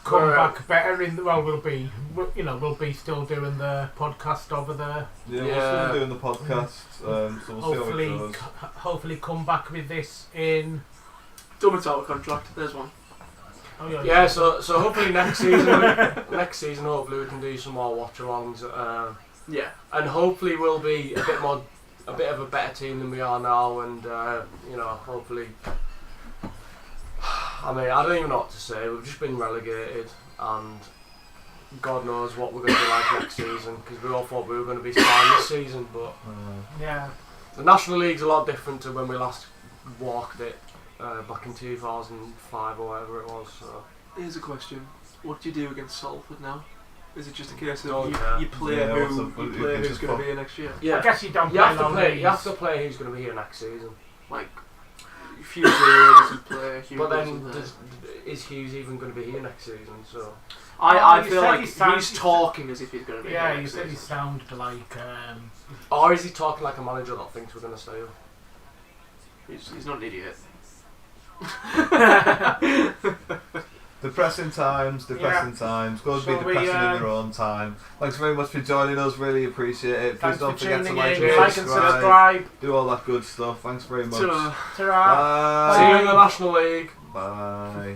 come We're, back better. We'll be still doing the podcast over there. Yeah, we're Yeah. still doing the podcast, so we'll see how Hopefully, it goes. hopefully come back with this in. Dummets out of contract. There's one. Oh yeah. Yeah, so hopefully next season hopefully we can do some more watch-alongs, Yeah. and hopefully we'll be a bit of a better team than we are now, and you know, hopefully. I mean, I don't even know what to say. We've just been relegated, and God knows what we're going to be like next season. Because we all thought we were going to be fine this season, but Yeah. the National League's a lot different to when we last walked it back in 2005 or whatever it was. So. Here's a question: what do you do against Salford now? Is it just a case of Oh, yeah. you play Yeah, who's you going just to be here next year? I guess you don't You play have to long play. days. You have to play who's going to be here next season. Like, Hughes doesn't play. Hughes But then, wasn't there. is Hughes even going to be here next season? So I you feel said like he sound- he's talking as if he's going to be Yeah, here you next said he season. sounded like. or is he talking like a manager that thinks we're going to stay up? He's not an idiot. Depressing times. Go and Shall be we, depressing in your own time. Thanks very much for joining us. Really appreciate it. Please Thanks don't for forget to tuning like in. and Like and subscribe. subscribe. Do all that good stuff. Thanks very much. Ta-ra. Ta-ra. Bye. See you in the National League. Bye.